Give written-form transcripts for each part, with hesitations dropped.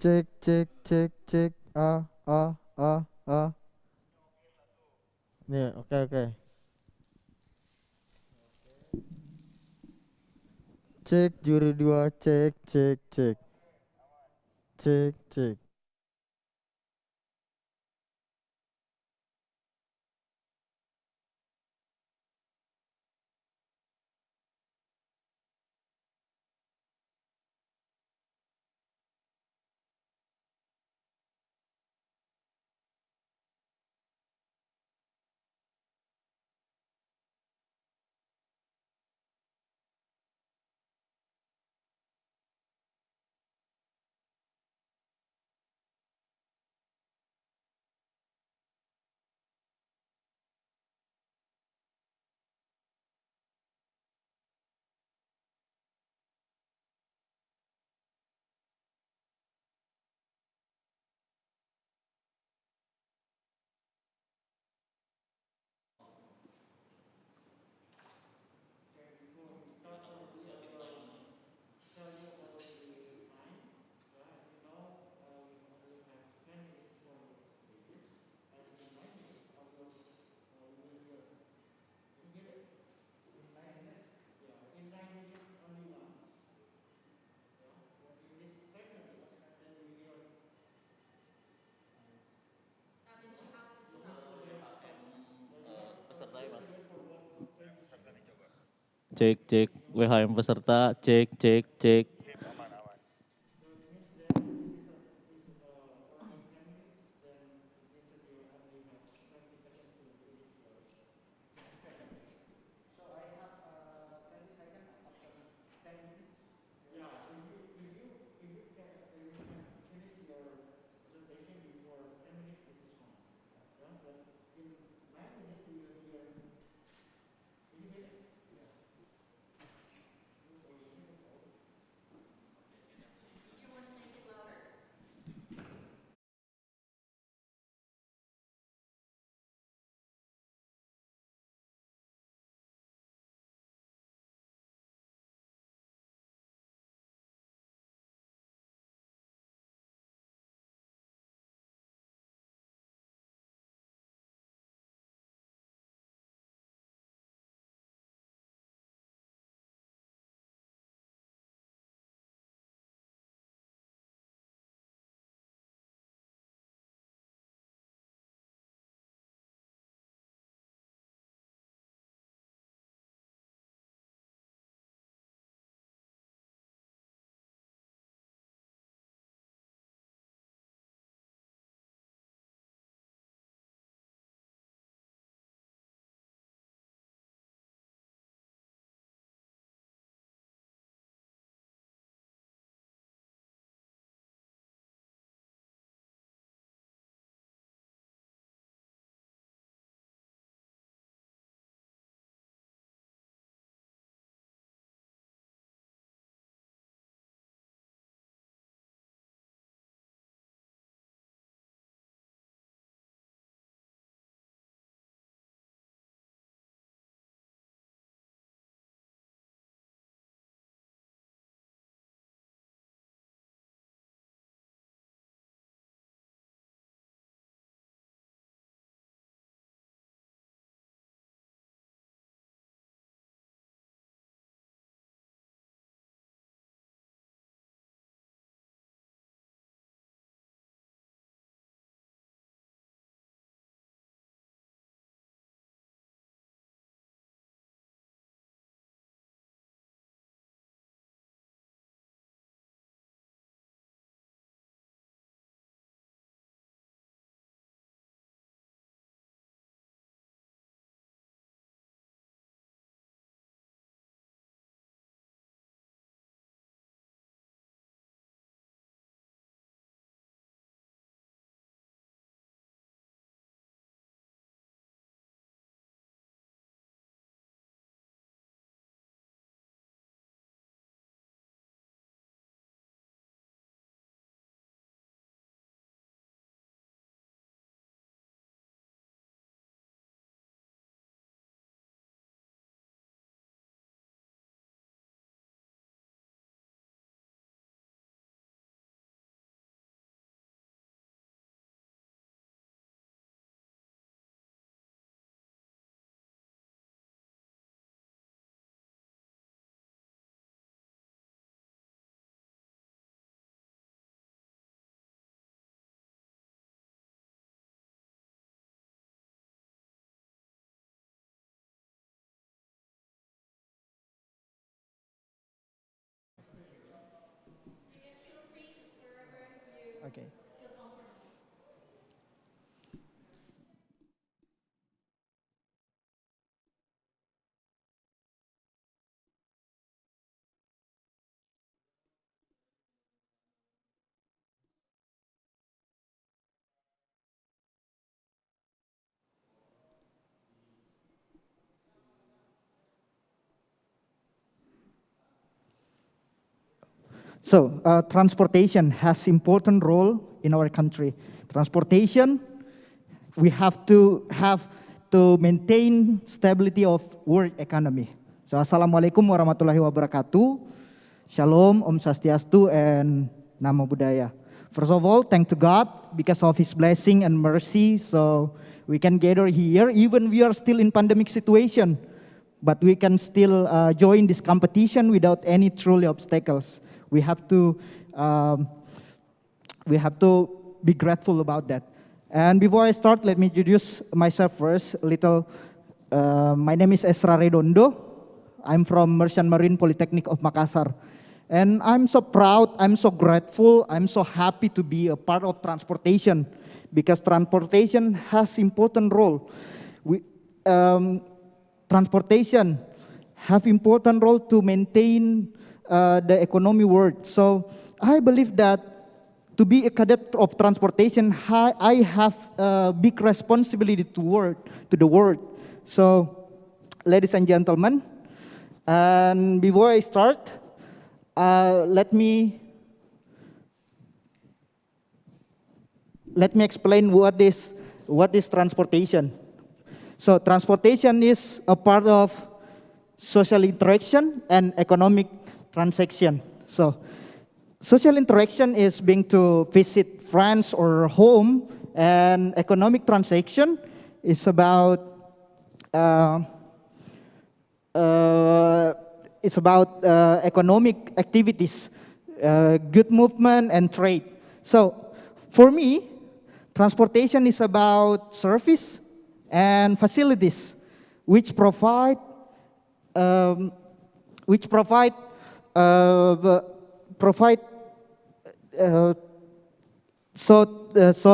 Cek cek cek cek a. Nih, oke oke. Cek juri dua, cek cek cek. Cek cek. Pesertanya mas. Cek cek WHM peserta cek cek cek. Okay. So transportation has important role in our country. Transportation, we have to maintain stability of world economy. So assalamualaikum warahmatullahi wabarakatuh. Shalom, Om Swastiastu, and Namo Buddhaya. First of all, thank to God because of His blessing and mercy. So we can gather here, even we are still in pandemic situation, but we can still join this competition without any truly obstacles. We have to be grateful about that. And before I start, let me introduce myself first. My name is Esra Redondo. I'm from Merchant Marine Polytechnic of Makassar. And I'm so proud, I'm so grateful, I'm so happy to be a part of transportation because transportation has important role. Transportation have important role to maintain the economy world. So I believe that to be a cadet of transportation, I have a big responsibility to the world. So, ladies and gentlemen, and before I start, let me explain what is transportation. So transportation is a part of social interaction and economic transaction. So social interaction is being to visit friends or home, and economic transaction is about economic activities, good movement and trade. So for me, transportation is about service and facilities which provide so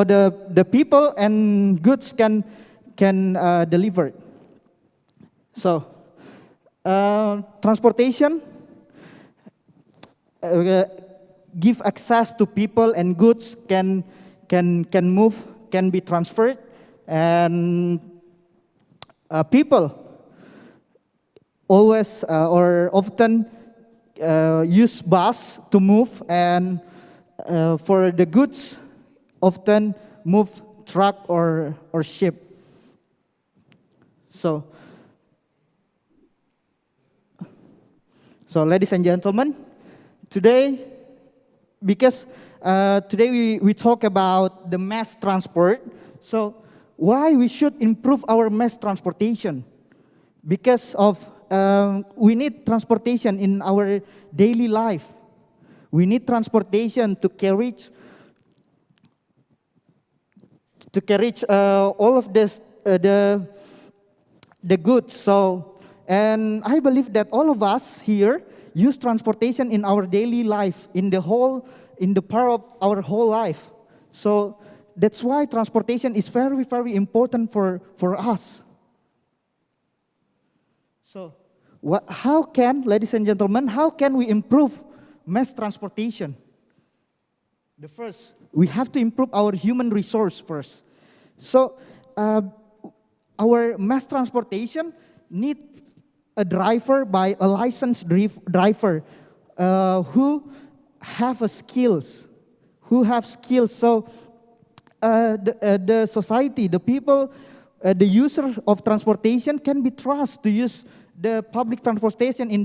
the people and goods can deliver. So transportation give access to people and goods can move, can be transferred, and people always or often use bus to move, and for the goods often move truck or ship. So ladies and gentlemen, today, because today we talk about the mass transport, so why we should improve our mass transportation? Because of we need transportation in our daily life. We need transportation to carry all of this the goods. So, and I believe that all of us here use transportation in our daily life, in the part of our whole life. So that's why transportation is very, very important for us. So how can, ladies and gentlemen, how can we improve mass transportation? The first, we have to improve our human resource first. So our mass transportation need a driver by a licensed driver who have skills. So the society, the people, the user of transportation can be trusted to use the public transportation in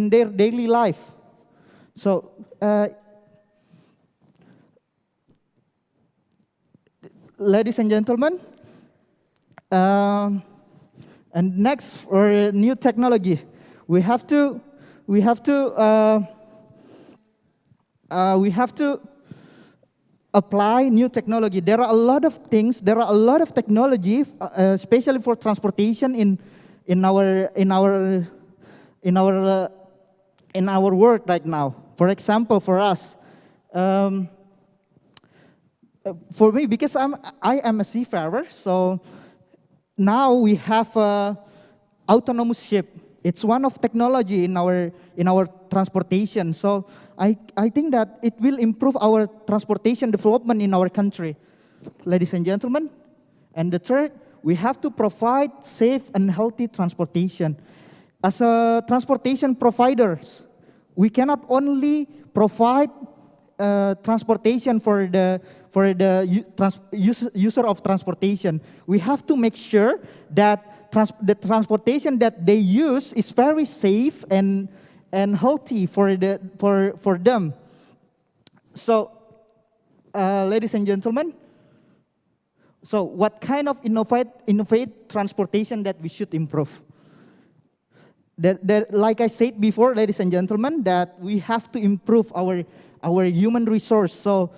their daily life. So ladies and gentlemen, and next, for new technology, we have to apply new technology. There are a lot of things. There are a lot of technology, especially for transportation in our world right now. For example, for us, For me, because I am a seafarer, so now we have a autonomous ship. It's one of technology in our transportation. So I think that it will improve our transportation development in our country, ladies and gentlemen. And the third, we have to provide safe and healthy transportation. As a transportation providers, we cannot only provide transportation for the user of transportation. We have to make sure that the transportation that they use is very safe and healthy for them. So, ladies and gentlemen, so what kind of innovate transportation that we should improve? Like I said before, ladies and gentlemen, that we have to improve our human resource. So,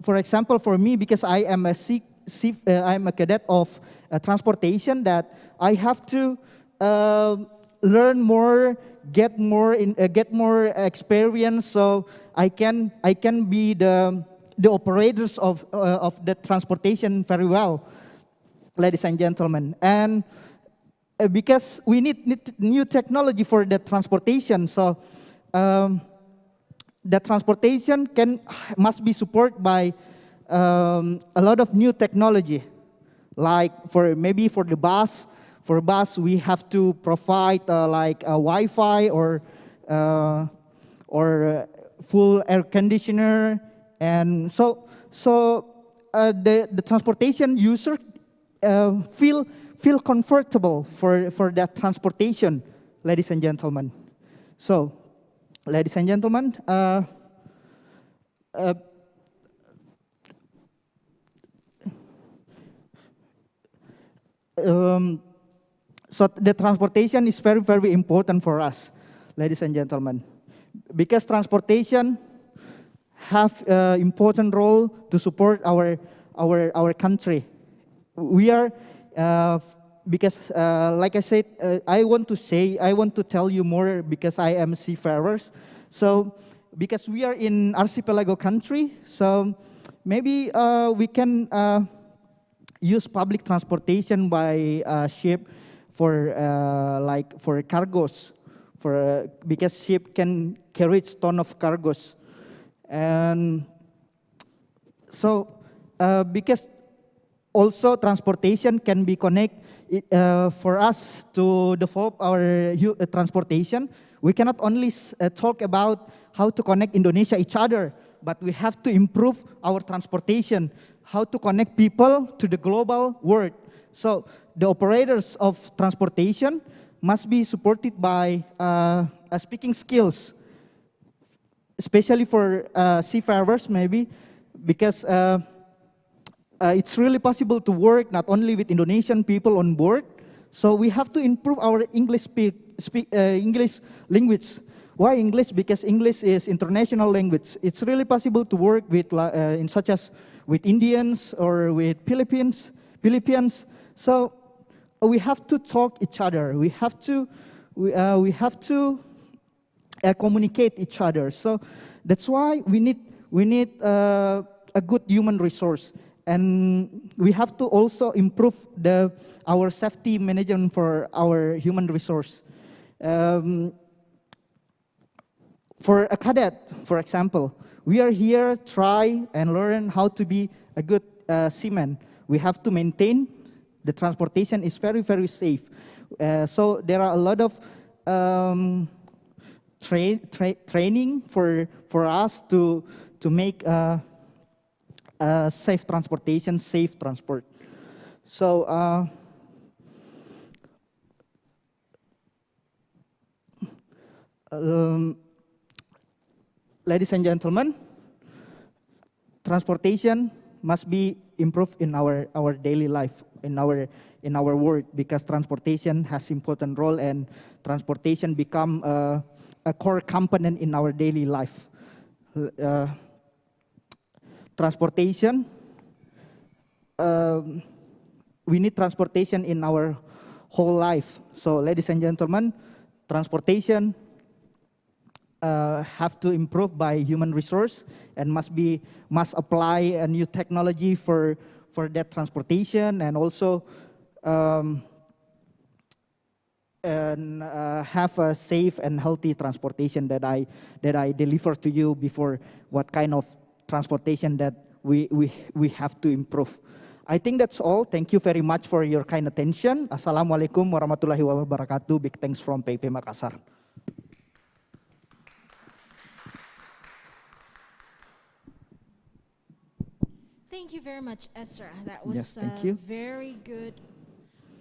for example, for me, because I am I'm a cadet of transportation, that I have to learn more, get more experience, so I can be the operators of the transportation very well, ladies and gentlemen. And because we need new technology for the transportation, so the transportation must be supported by a lot of new technology. Like maybe for the bus, we have to provide like a Wi-Fi or full air conditioner, and so the transportation user feel comfortable for that transportation, ladies and gentlemen. So, ladies and gentlemen, so the transportation is very, very important for us, ladies and gentlemen, because transportation have important role to support our country. We are because like I said, I want to tell you more because I am seafarers. So because we are in archipelago country, so maybe we can use public transportation by ship for cargos, because ship can carry ton of cargos, and so because also transportation can be connect for us to develop our transportation. We cannot only talk about how to connect Indonesia each other, but we have to improve our transportation, how to connect people to the global world. So the operators of transportation must be supported by speaking skills, especially for seafarers maybe, because it's really possible to work not only with Indonesian people on board. So we have to improve our English English language. Why English? Because English is international language. It's really possible to work with such as with Indians or with Philippines. So we have to talk each other. We have to communicate each other. So that's why we need a good human resource, and we have to also improve our safety management for our human resource. For a cadet, for example, we are here try and learn how to be a good seaman. We have to maintain the transportation is very, very safe. So there are a lot of training for us to make safe transportation, safe transport. So ladies and gentlemen, transportation must be improved in our daily life, in our world, because transportation has important role, and transportation become a core component in our daily life. Transportation, we need transportation in our whole life. So ladies and gentlemen, transportation have to improve by human resource and must apply a new technology for that transportation, and also have a safe and healthy transportation that I deliver to you before what kind of transportation that we have to improve. I think that's all. Thank you very much for your kind attention. Assalamualaikum warahmatullahi wabarakatuh. Big thanks from PP Makassar. Thank you very much, Ezra. That was Yes, thank a you. very good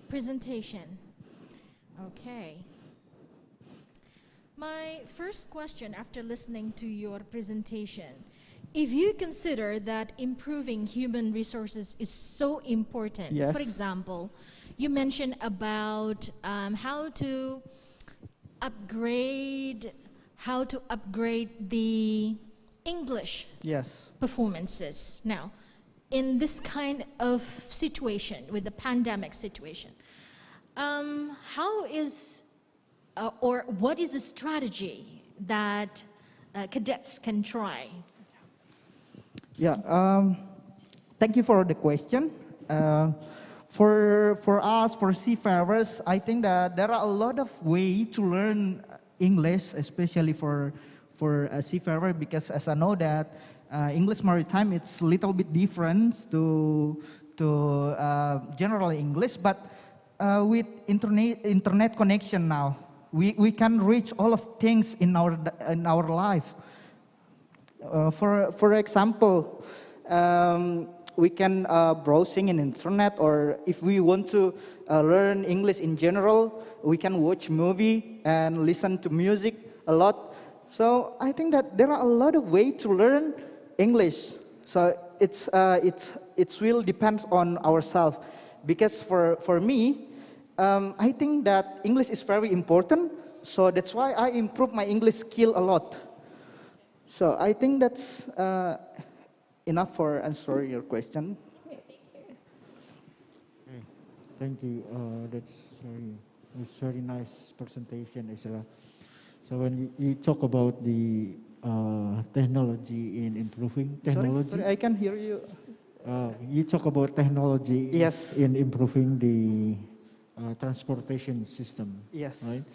presentation. Okay. My first question after listening to your presentation, if you consider that improving human resources is so important, Yes. for example, you mentioned about how to upgrade the English Yes. performances. Now, in this kind of situation, with the pandemic situation, how is or what is a strategy that cadets can try? Yeah. Thank you for the question. For us, for seafarers, I think that there are a lot of ways to learn English, especially for a seafarer, because as I know that English maritime, it's a little bit different to general English, but with internet connection now, we can reach all of things in our life. For example, we can browsing in internet, or if we want to learn English in general, we can watch movie and listen to music a lot. So I think that there are a lot of ways to learn English. So it will depends on ourselves. Because for me, I think that English is very important. So that's why I improve my English skill a lot. So I think that's enough for answer your question. Thank you. That's very nice presentation, Isra. So when you talk about the technology in improving technology, Sorry, I can hear you. you talk about technology Yes. in improving the transportation system. Yes. Right.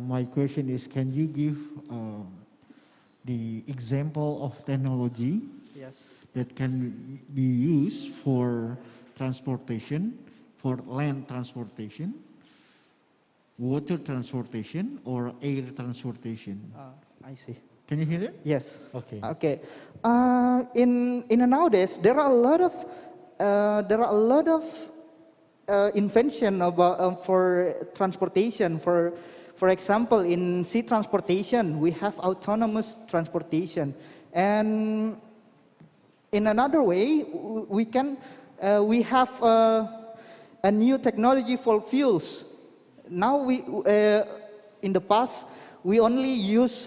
My question is, can you give the example of technology Yes. that can be used for transportation, for land transportation, water transportation, or air transportation? I see. Can you hear it? Yes. Okay. Okay. In nowadays, there are a lot of invention about for transportation. For example, in sea transportation, we have autonomous transportation, and in another way, we have a new technology for fuels. Now in the past, we only use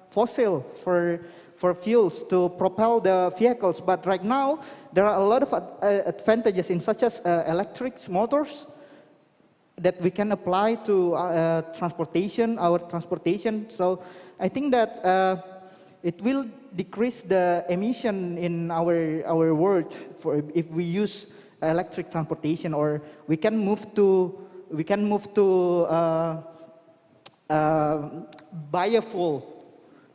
fossil for fuels to propel the vehicles, but right now there are a lot of advantages in such as electric motors that we can apply to our transportation. So I think that it will decrease the emission in our world if we use electric transportation, or we can move to biofuel.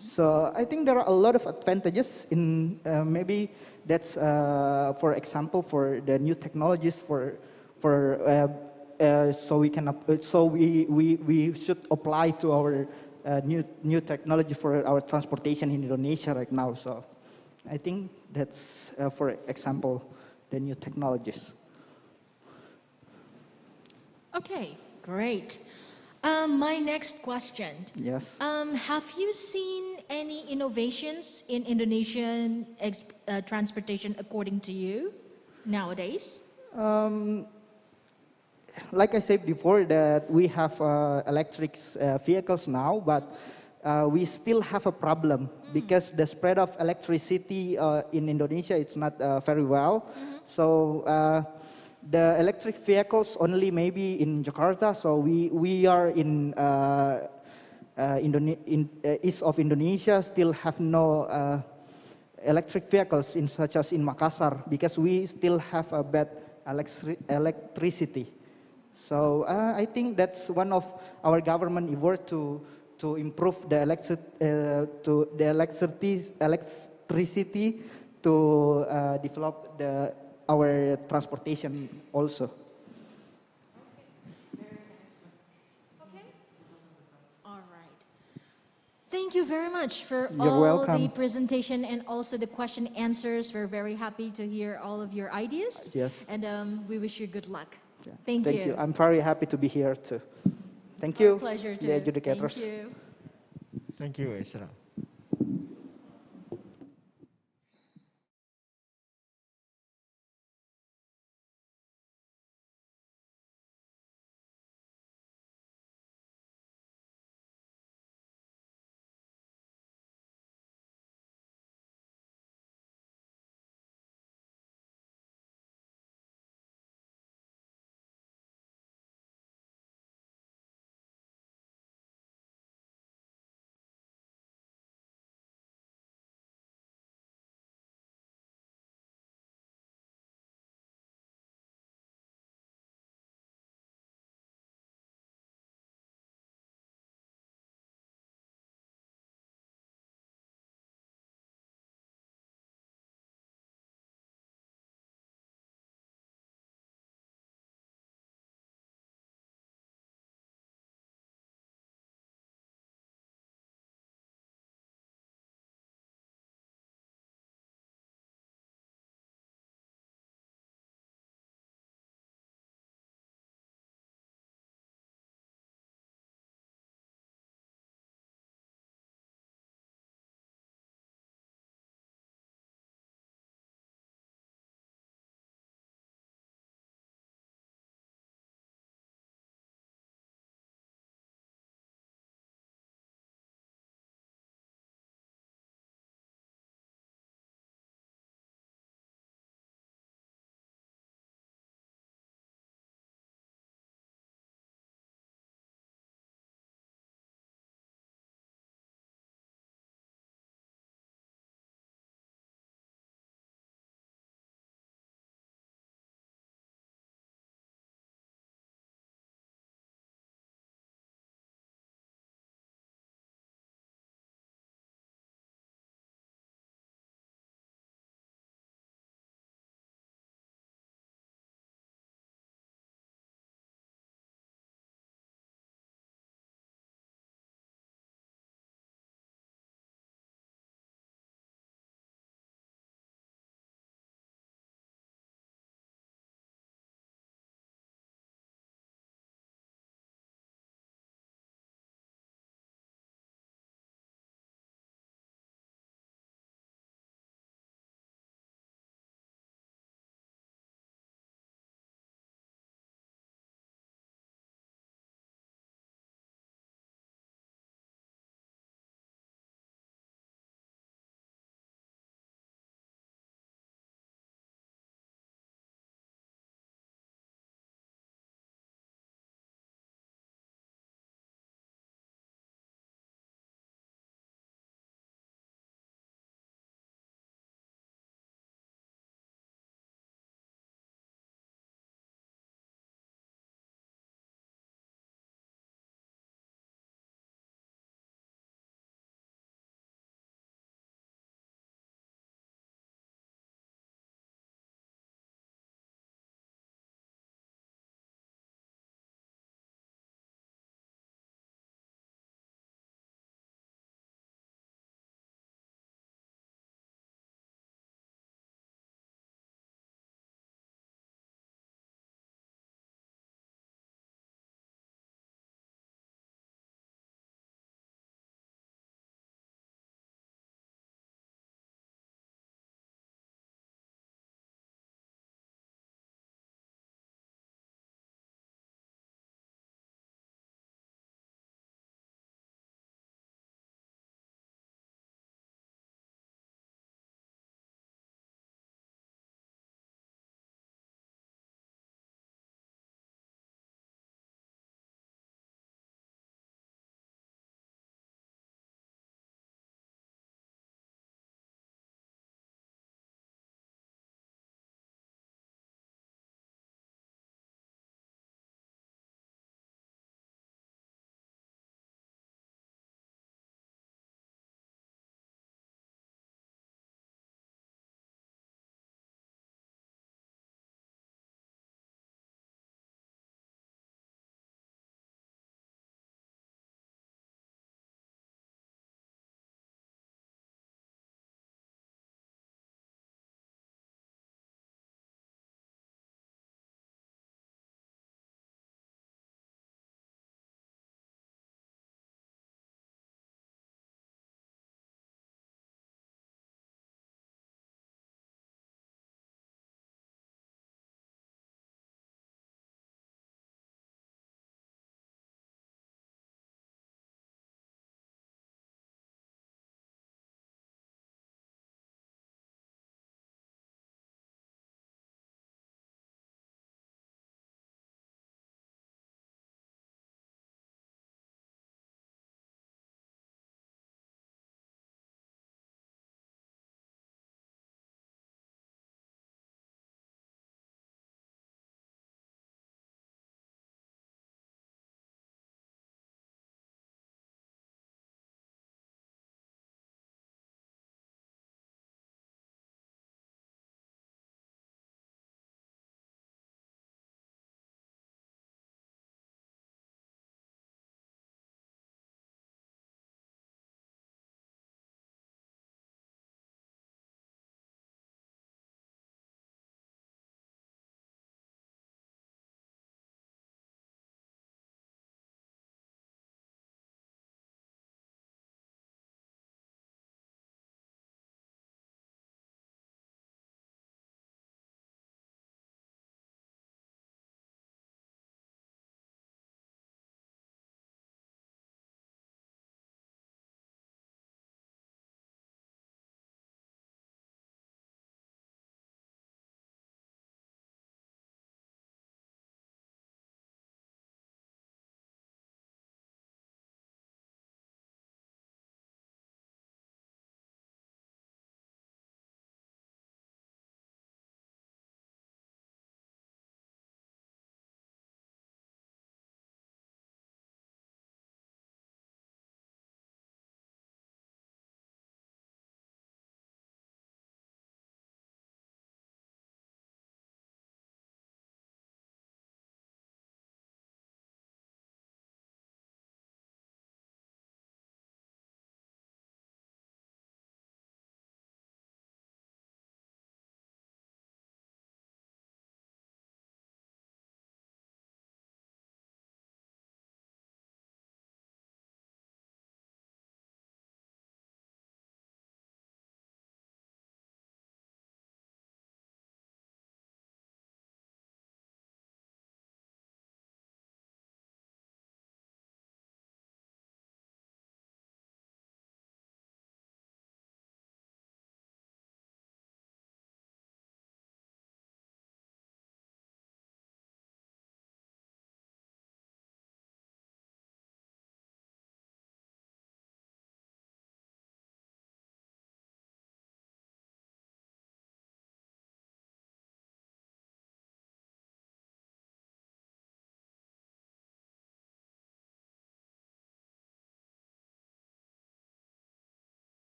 So I think there are a lot of advantages in maybe that's for example for the new technologies so we should apply to our new technology for our transportation in Indonesia right now. So I think that's for example the new technologies. Okay, great. My next question. Yes. Have you seen any innovations in Indonesian transportation according to you nowadays? Like I said before, that we have electric vehicles now, but we still have a problem because the spread of electricity in Indonesia it's not very well. So the electric vehicles only maybe in Jakarta. So we are in east of Indonesia still have no electric vehicles, such as in Makassar, because we still have a bad electricity. So I think that's one of our government effort to improve the electricity to develop our transportation also. Okay. All right. Thank you very much for You're all welcome. the presentation and also the question answers. We're very happy to hear all of your ideas. Yes. And we wish you good luck. Yeah. Thank you. I'm very happy to be here too. Thank Our you, pleasure the too. adjudicators. Thank you. Thank you, Esra.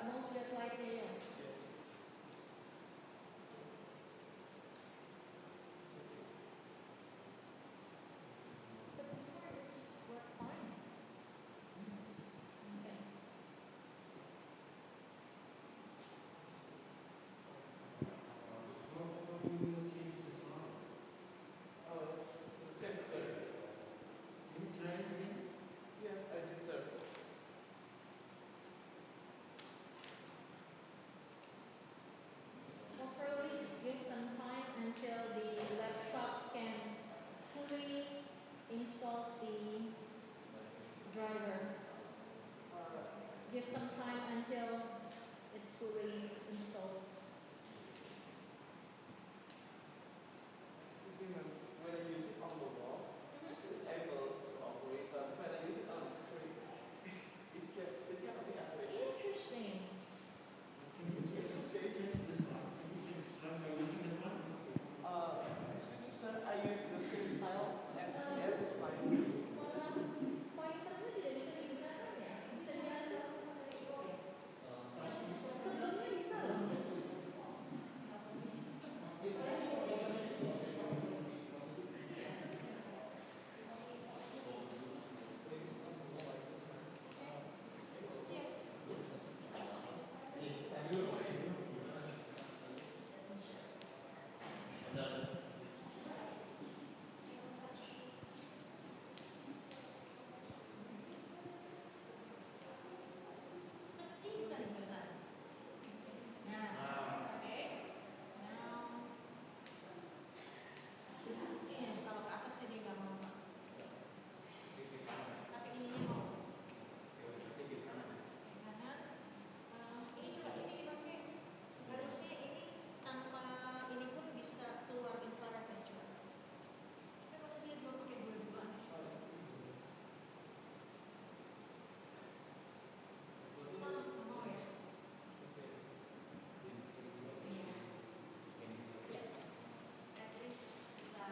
mau sudah slide-nya ya? But before it just worked fine. Okay. Oh, it's the same, sir. Can you try it again? Yes, I did, sir. Well, probably just give some time until the laptop can fully install the driver. Give some time until it's fully installed. Excuse me, ma'am. When I use it on the wall, it's able to operate, but when I use it on the screen, it cannot be activated. Interesting. Can you change the slide? Can you change the slide by using the one? Excuse me, sir. I use the same style and every slide. Malah pointernya tidak bisa digunakan ya? Bisa diatur? Sebelumnya bisa loh. Ini bisa dibaca. Nah, oke. Now, kalau ke atas jadi nggak mau Pak. Tapi ininya mau. Kanan. Ini coba ini dipakai. Harusnya ini tanpa ini pun bisa keluar infrarednya coba. Tapi pas dia dua pakai dua-dua. Sama mau ya? Iya. Yes. At least bisa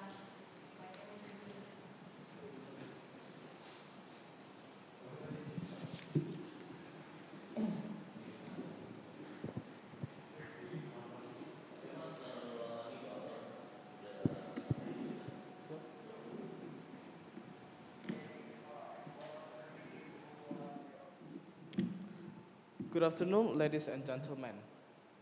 slide dulu. Good afternoon, ladies and gentlemen.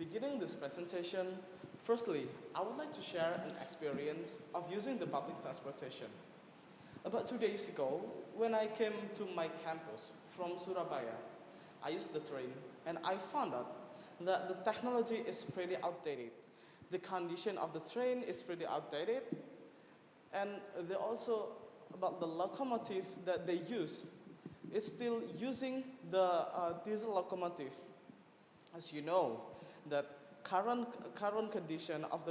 Beginning this presentation, firstly, I would like to share an experience of using the public transportation. About 2 days ago, when I came to my campus from Surabaya, I used the train and I found out that the technology is pretty outdated. The condition of the train is pretty outdated, and they also about the locomotive that they use is still using the diesel locomotive. As you know, that current condition of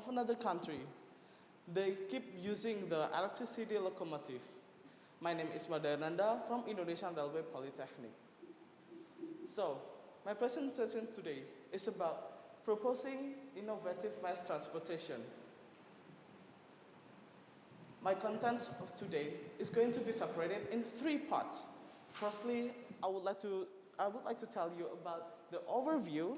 another country, they keep using the electricity locomotive. My name is Madhananda from Indonesian Railway Polytechnic. So, my presentation today is about proposing innovative mass transportation. My contents of today is going to be separated in 3 parts. Firstly, I would like to tell you about the overview,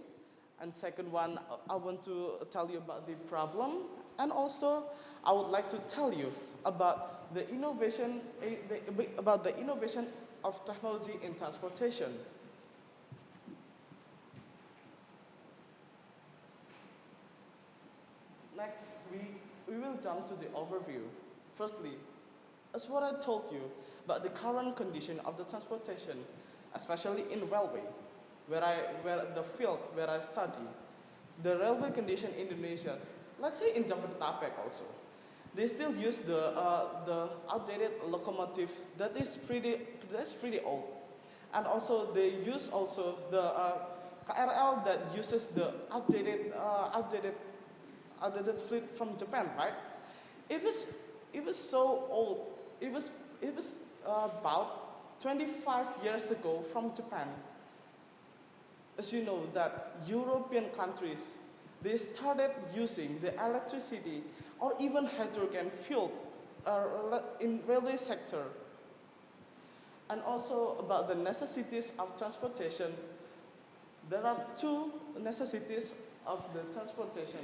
and second one, I want to tell you about the problem, and also I would like to tell you about the innovation of technology in transportation. Next, we will jump to the overview. Firstly, as what I told you about the current condition of the transportation, especially in railway, where the field where I study, the railway condition in Indonesia, let's say in Jabodetabek also, they still use the outdated locomotive that is pretty old, and also they use also the KRL that uses the outdated fleet from Japan, right? It was so old. It was about 25 years ago from Japan. As you know that European countries, they started using the electricity or even hydrogen fuel in railway sector. And also about the necessities of transportation, There are two necessities of the transportation.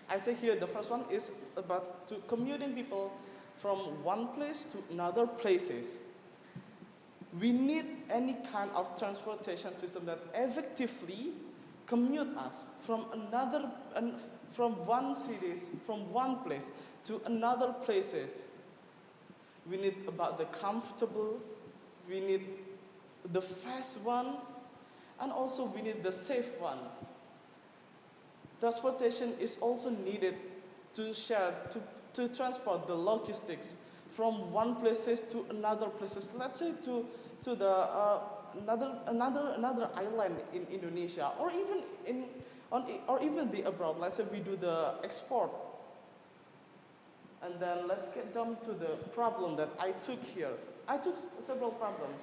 I take here the first one is about to commuting people from one place to another places. We need any kind of transportation system that effectively commute us from from one cities, from one place to another places. We need about the comfortable, we need the fast one, and also we need the safe one. Transportation is also needed to share, to transport the logistics from one places to another places. Let's say to the another island in Indonesia, or even or even the abroad. Let's say we do the export. And then let's jump to the problem that I took here. I took several problems.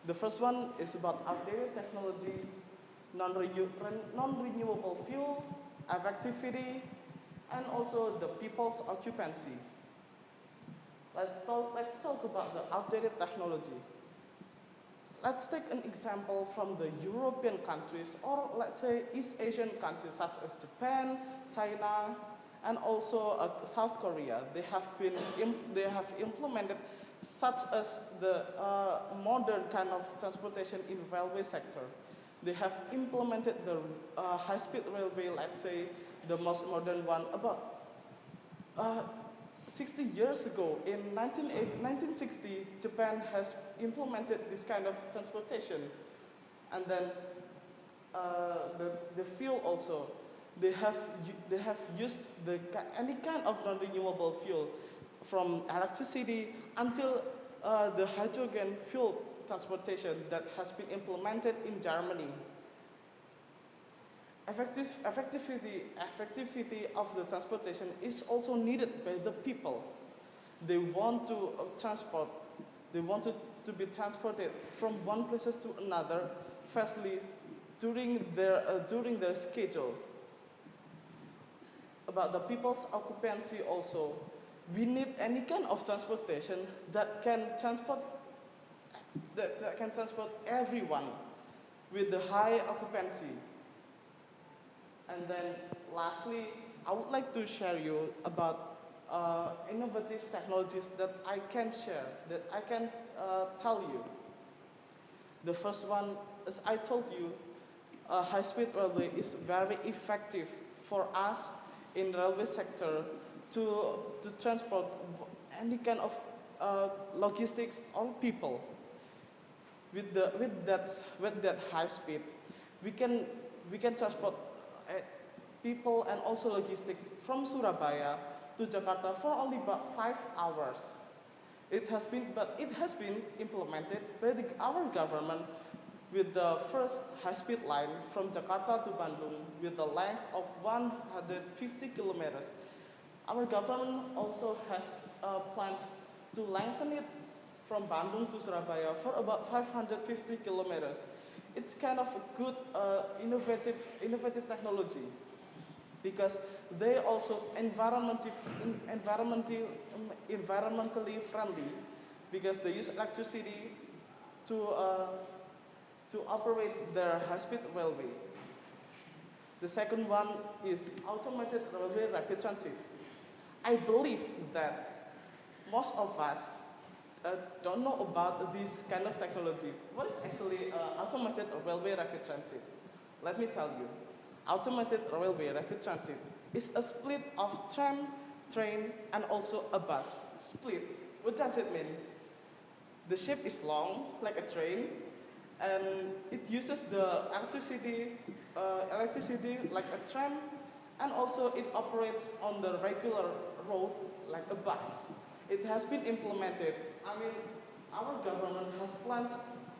The first one is about outdated technology, non-renewable fuel, effectivity, and also the people's occupancy. Let's talk about the outdated technology. Let's take an example from the European countries, or let's say East Asian countries such as Japan, China, and also South Korea. They have implemented such as the modern kind of transportation in railway sector. They have implemented the high-speed railway, let's say the most modern one, about 60 years ago. In 1960, Japan has implemented this kind of transportation. And then the fuel also. They have used any kind of non-renewable fuel, from electricity until the hydrogen fuel transportation that has been implemented in Germany. Effectivity of the transportation is also needed by the people. They want to transport. They want to be transported from one place to another fastly during their schedule. About the people's occupancy also, we need any kind of transportation that can transport everyone with the high occupancy. And then lastly, I would like to share you about innovative technologies that I can share, that I can tell you. The first one, as I told you, high-speed railway is very effective for us in railway sector to transport any kind of logistics or people. With that high speed, we can transport people and also logistics from Surabaya to Jakarta for only about 5 hours. It has been implemented by our government with the first high-speed line from Jakarta to Bandung with a length of 150 kilometers. Our government also has planned to lengthen it from Bandung to Surabaya for about 550 kilometers. It's kind of a good innovative technology, because they also environmentally friendly, because they use electricity to operate their high-speed railway. The second one is automated railway rapid transit. I believe that most of us don't know about this kind of technology. What is actually automated railway rapid transit? Let me tell you. Automated railway rapid transit is a split of tram, train, and also a bus. Split. What does it mean? The shape is long, like a train, and it uses the electricity like a tram, and also it operates on the regular road like a bus. It has been implemented. I mean, our government has planned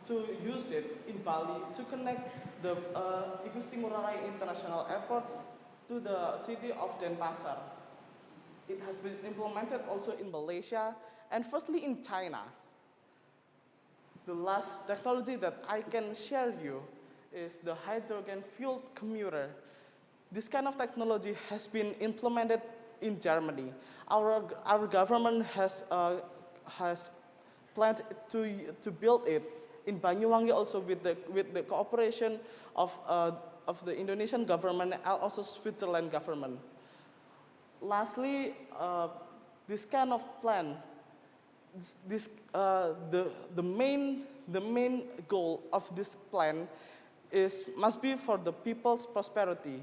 to use it in Bali to connect the Igusti Ngurah Rai International Airport to the city of Denpasar. It has been implemented also in Malaysia and firstly in China. The last technology that I can share you is the hydrogen-fueled commuter. This kind of technology has been implemented in Germany. Our government has planned to build it in Banyuwangi also with the cooperation of the Indonesian government and also Switzerland government. Lastly, this kind of plan, the main goal of this plan must be for the people's prosperity.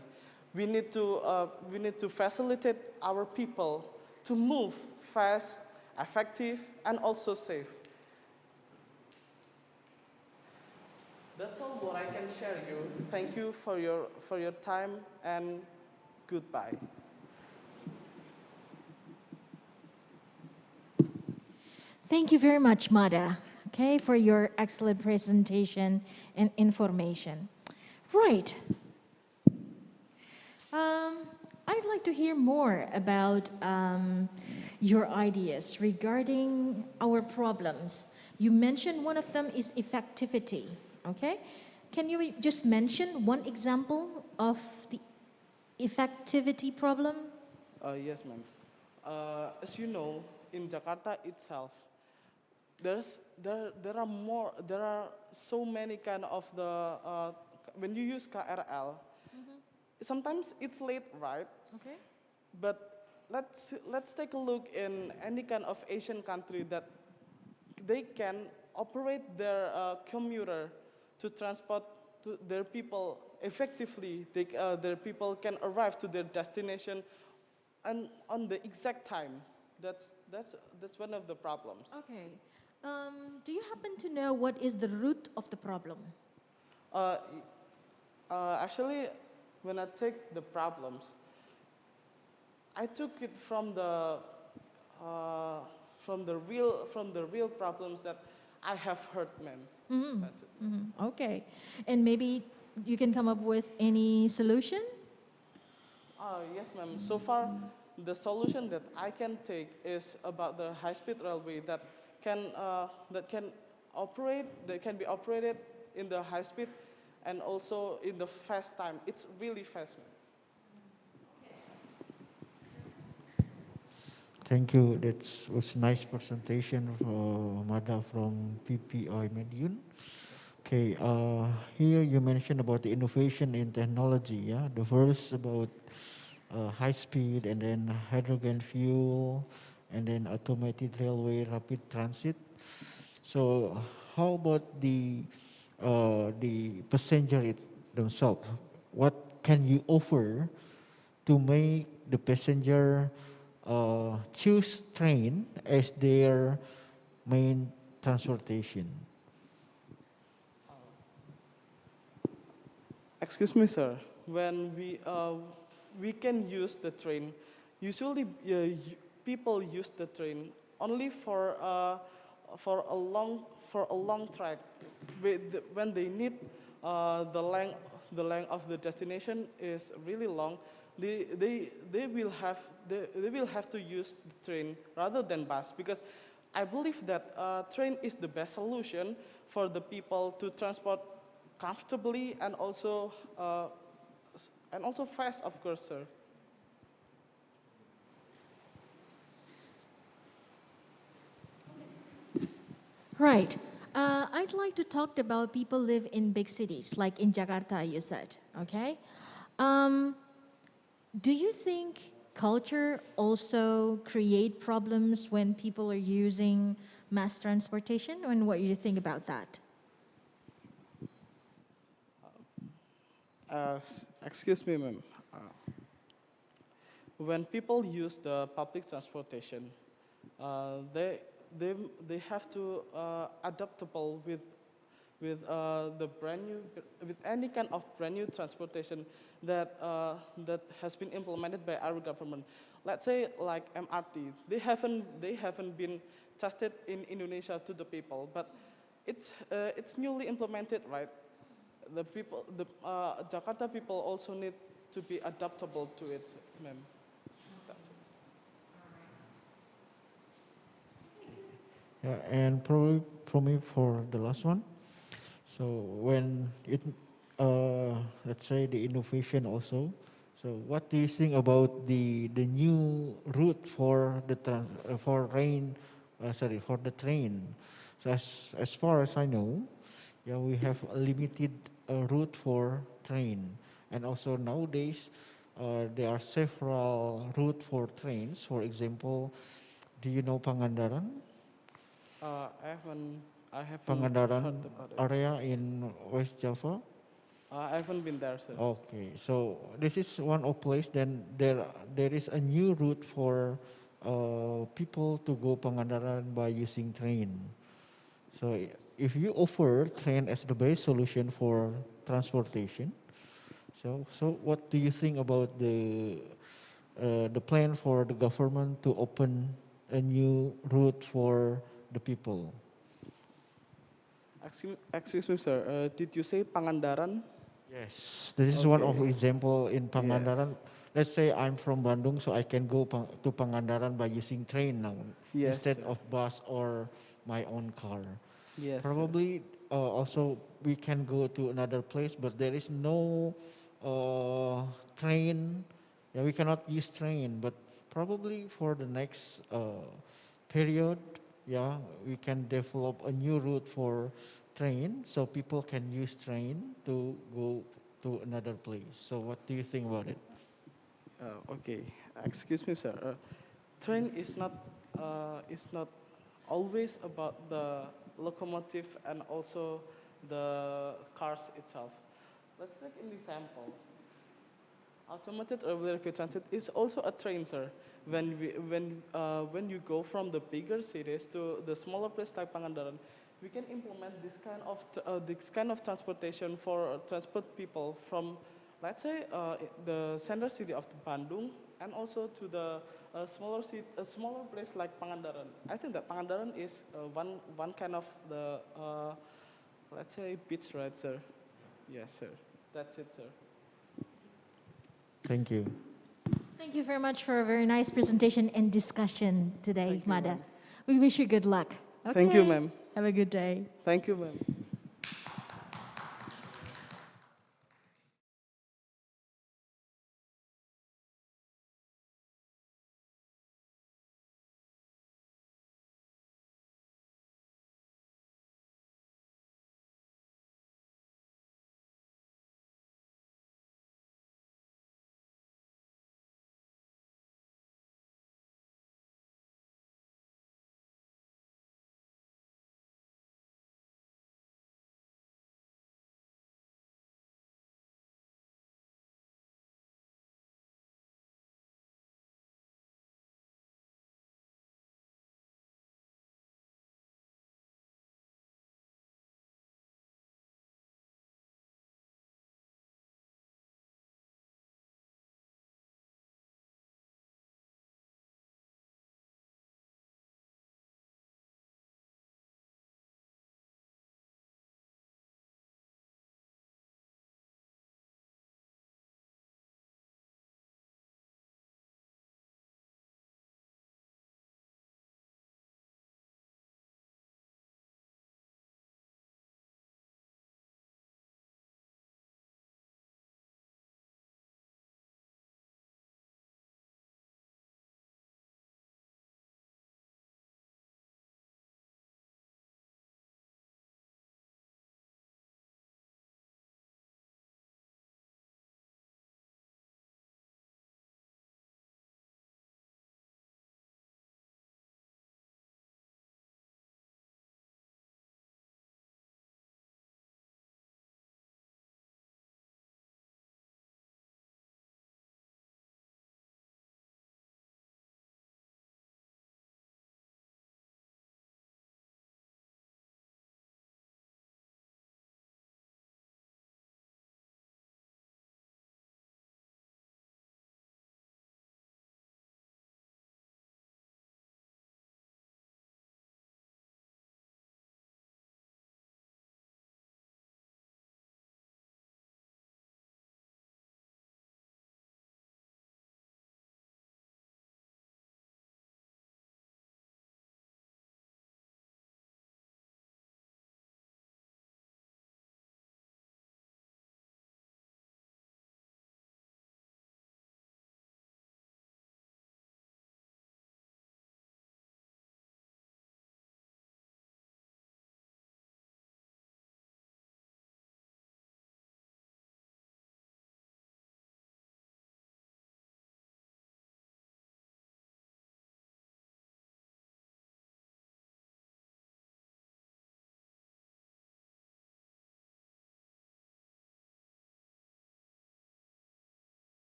We need to facilitate our people to move fast, effective, and also safe. That's all what I can share you. Thank you for your time and goodbye. Thank you very much, Mada, okay, for your excellent presentation and information. Right. I'd like to hear more about your ideas regarding our problems. You mentioned one of them is effectivity, okay? Can you just mention one example of the effectivity problem? Yes, ma'am. As you know, in Jakarta itself, there are so many kind of when you use KRL, sometimes it's late, right? Okay. But let's take a look in any kind of Asian country that they can operate their commuter to transport to their people effectively. Their people can arrive to their destination and on the exact time. That's one of the problems. Okay. Do you happen to know what is the root of the problem? Actually, when I take the problems, I took it from the real problems that I have heard, ma'am. That's it. Okay. And maybe you can come up with any solution? Yes, ma'am. So far, the solution that I can take is about the high-speed railway that can be operated in the high speed and also in the fast time. It's really fast, ma'am. Thank you. That was nice presentation for Mada from PPI Mediun. Okay, here you mentioned about the innovation in technology. Yeah, the first about high speed, and then hydrogen fuel, and then automated railway rapid transit. So, how about the passenger themselves? What can you offer to make the passenger choose train as their main transportation? Excuse me, sir. When we can use the train, usually people use the train only for a long track. When they need the length of the destination is really long, they will have to use the train rather than bus, because I believe that train is the best solution for the people to transport comfortably and also fast, of course, sir. Right. I'd like to talk about people live in big cities, like in Jakarta, you said, okay? Do you think culture also create problems when people are using mass transportation? And what do you think about that? Excuse me, ma'am. When people use the public transportation, they have to adaptable with with any kind of brand new transportation that has been implemented by our government. Let's say like MRT. They haven't been tested in Indonesia to the people, but it's newly implemented, right? The Jakarta people also need to be adaptable to it, ma'am. That's it. Yeah, and probably for me for the last one. So when let's say the innovation also. So what do you think about the new route for the for the train? So as far as I know, yeah, we have a limited route for train, and also nowadays there are several route for trains. For example, do you know Pangandaran? I haven't heard Pangandaran about it. area in West Java. I haven't been there, sir. Okay, so this is one of place. Then there is a new route for people to go Pangandaran by using train. So if you offer train as the best solution for transportation, so what do you think about the plan for the government to open a new route for the people? Excuse me, sir. Did you say Pangandaran? Yes, this is one of Okay. example in Yes. Pangandaran. Let's say I'm from Bandung, so I can go to Pangandaran by using train now Yes, instead sir. of bus or my own car. Yes, sir. Probably also we can go to another place, but there is no train. Yeah, we cannot use train, but probably for the next period, yeah, we can develop a new route for train, so people can use train to go to another place. So what do you think about it? Okay. Excuse me, sir. Train is not always about the locomotive and also the cars itself. Let's take an example. Automated urban rapid transit is also a train, sir. When you go from the bigger cities to the smaller place like Pangandaran, we can implement this kind of transportation for transport people from, let's say, the center city of the Bandung and also to the a smaller place like Pangandaran. I think that Pangandaran is one kind of the let's say beach, right, sir? Yes, sir. That's it, sir. Thank you. Thank you very much for a very nice presentation and discussion today, Thank you, Mada. ma'am. We wish you good luck. Thank you, Okay. ma'am. Have a good day. Thank you, ma'am.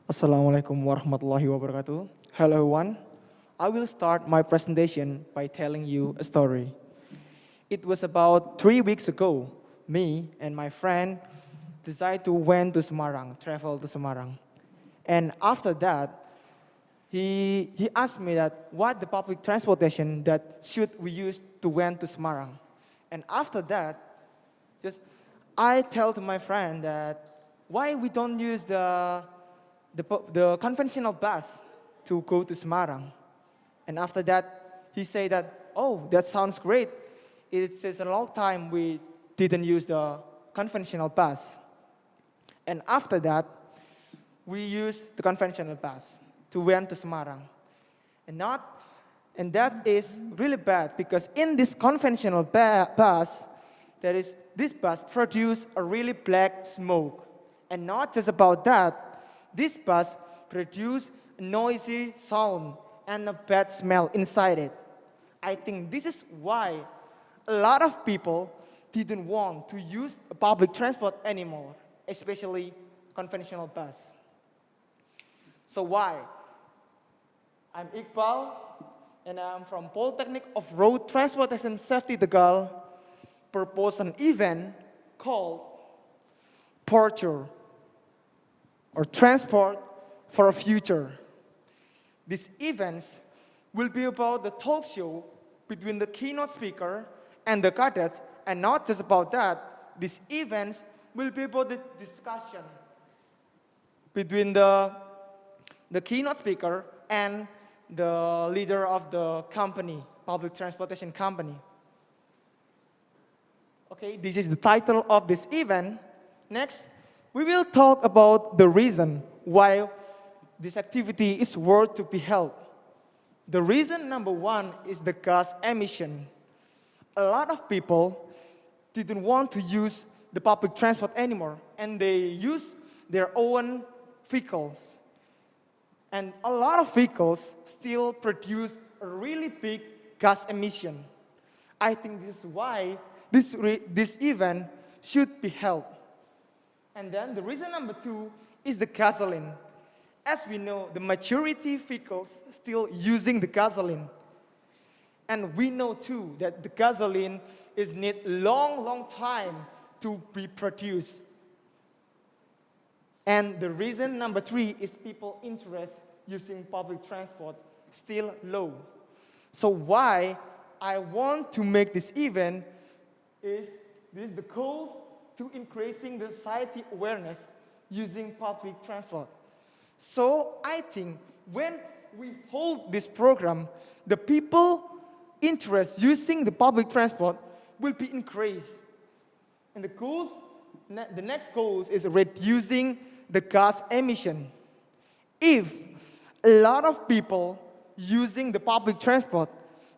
Assalamualaikum warahmatullahi wabarakatuh. Hello everyone. I will start my presentation by telling you a story. It was about 3 weeks ago. Me and my friend decided to went to Semarang, travel to Semarang. And after that, he asked me that what the public transportation that should we use to went to Semarang. And after that, just I tell to my friend that why we don't use the conventional bus to go to Semarang. And after that, he said that, oh, that sounds great. It's a long time we didn't use the conventional bus. And after that, we used the conventional bus to went to Semarang. And that is really bad because in this conventional bus, this bus produce a really black smoke. And not just about that, this bus produce a noisy sound and a bad smell inside it. I think this is why a lot of people didn't want to use public transport anymore, especially conventional bus. So why? I'm Iqbal, and I'm from Polytechnic of Road Transportation Safety Tegal, propose an event called Porture, or Transport for a Future. These events will be about the talk show between the keynote speaker and the cadets, and not just about that, these events will be about the discussion between the keynote speaker and the leader of the company, public transportation company. Okay, this is the title of this event. Next, we will talk about the reason why this activity is worth to be held. The reason number one is the gas emission. A lot of people didn't want to use the public transport anymore, and they use their own vehicles. And a lot of vehicles still produce a really big gas emission. I think this is why this event should be held. And then the reason number two is the gasoline. As we know, the majority vehicles still using the gasoline. And we know too that the gasoline is need long time to be produced. And the reason number three is people interest using public transport still low. So why I want to make this event is the goal to increasing the society awareness using public transport. So I think when we hold this program, the people interest using the public transport will be increased. And the next goal is reducing the gas emission. If a lot of people using the public transport,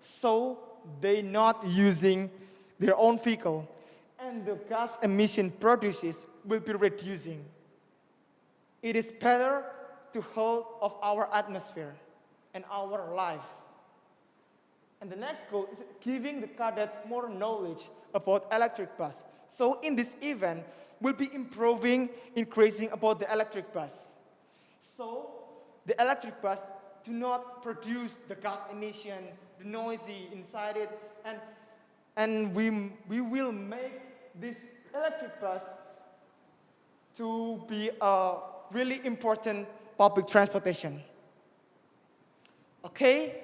so they not using their own vehicle, and the gas emission produces will be reducing. It is better to hold of our atmosphere and our life. And the next goal is giving the cadets more knowledge about electric bus. So in this event, we'll be increasing about the electric bus. So the electric bus do not produce the gas emission, the noisy inside it, and we will make this electric bus to be a really important public transportation. Okay,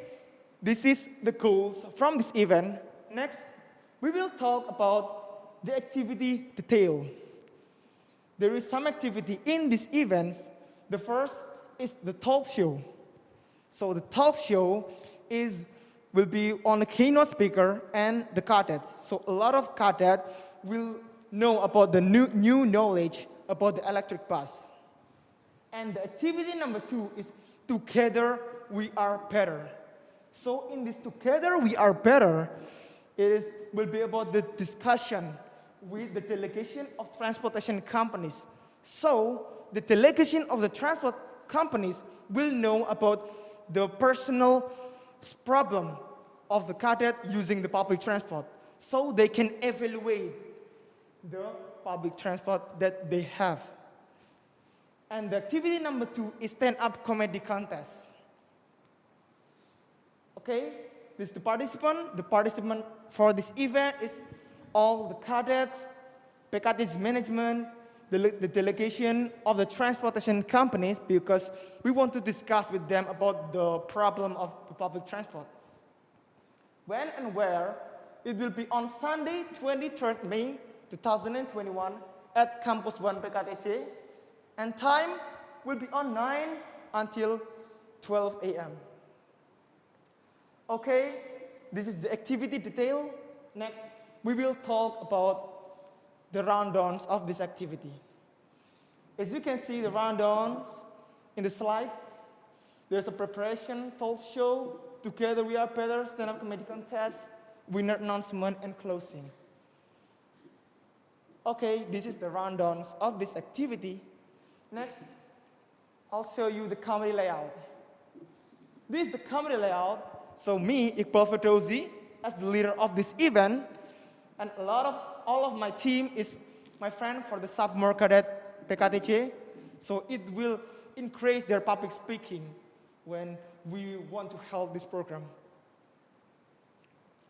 this is the goals from this event. Next, we will talk about the activity detail. There is some activity in these events. The first is the talk show. So the talk show will be on the keynote speaker and the cadets. So a lot of cadets will know about the new knowledge about the electric bus. And the activity number two is Together We Are Better. So in this Together We Are Better, will be about the discussion with the delegation of transportation companies. So the delegation of the transport companies will know about the personal problem of the cadet using the public transport, so they can evaluate the public transport that they have. And the activity number 2 is stand-up comedy contest. Okay, this is the participant. The participant for this event is all the cadets, PKT's management, the delegation of the transportation companies, because we want to discuss with them about the problem of the public transport. When and where? It will be on Sunday, 23rd May 2021 at Campus 1 PKTC, and time will be on 9 until 12 a.m. Okay, this is the activity detail. Next, we will talk about the rundowns of this activity. As you can see the rundowns in the slide, there's a preparation, talk show, Together We Are Better, stand-up comedy contest, winner announcement, and closing. Okay, this is the rundowns of this activity. Next, I'll show you the comedy layout. This is the comedy layout. So me, Iqbal Ferdowsi, as the leader of this event, and all of my team is my friend for the sophomore cadet PKTC. So it will increase their public speaking when we want to hold this program.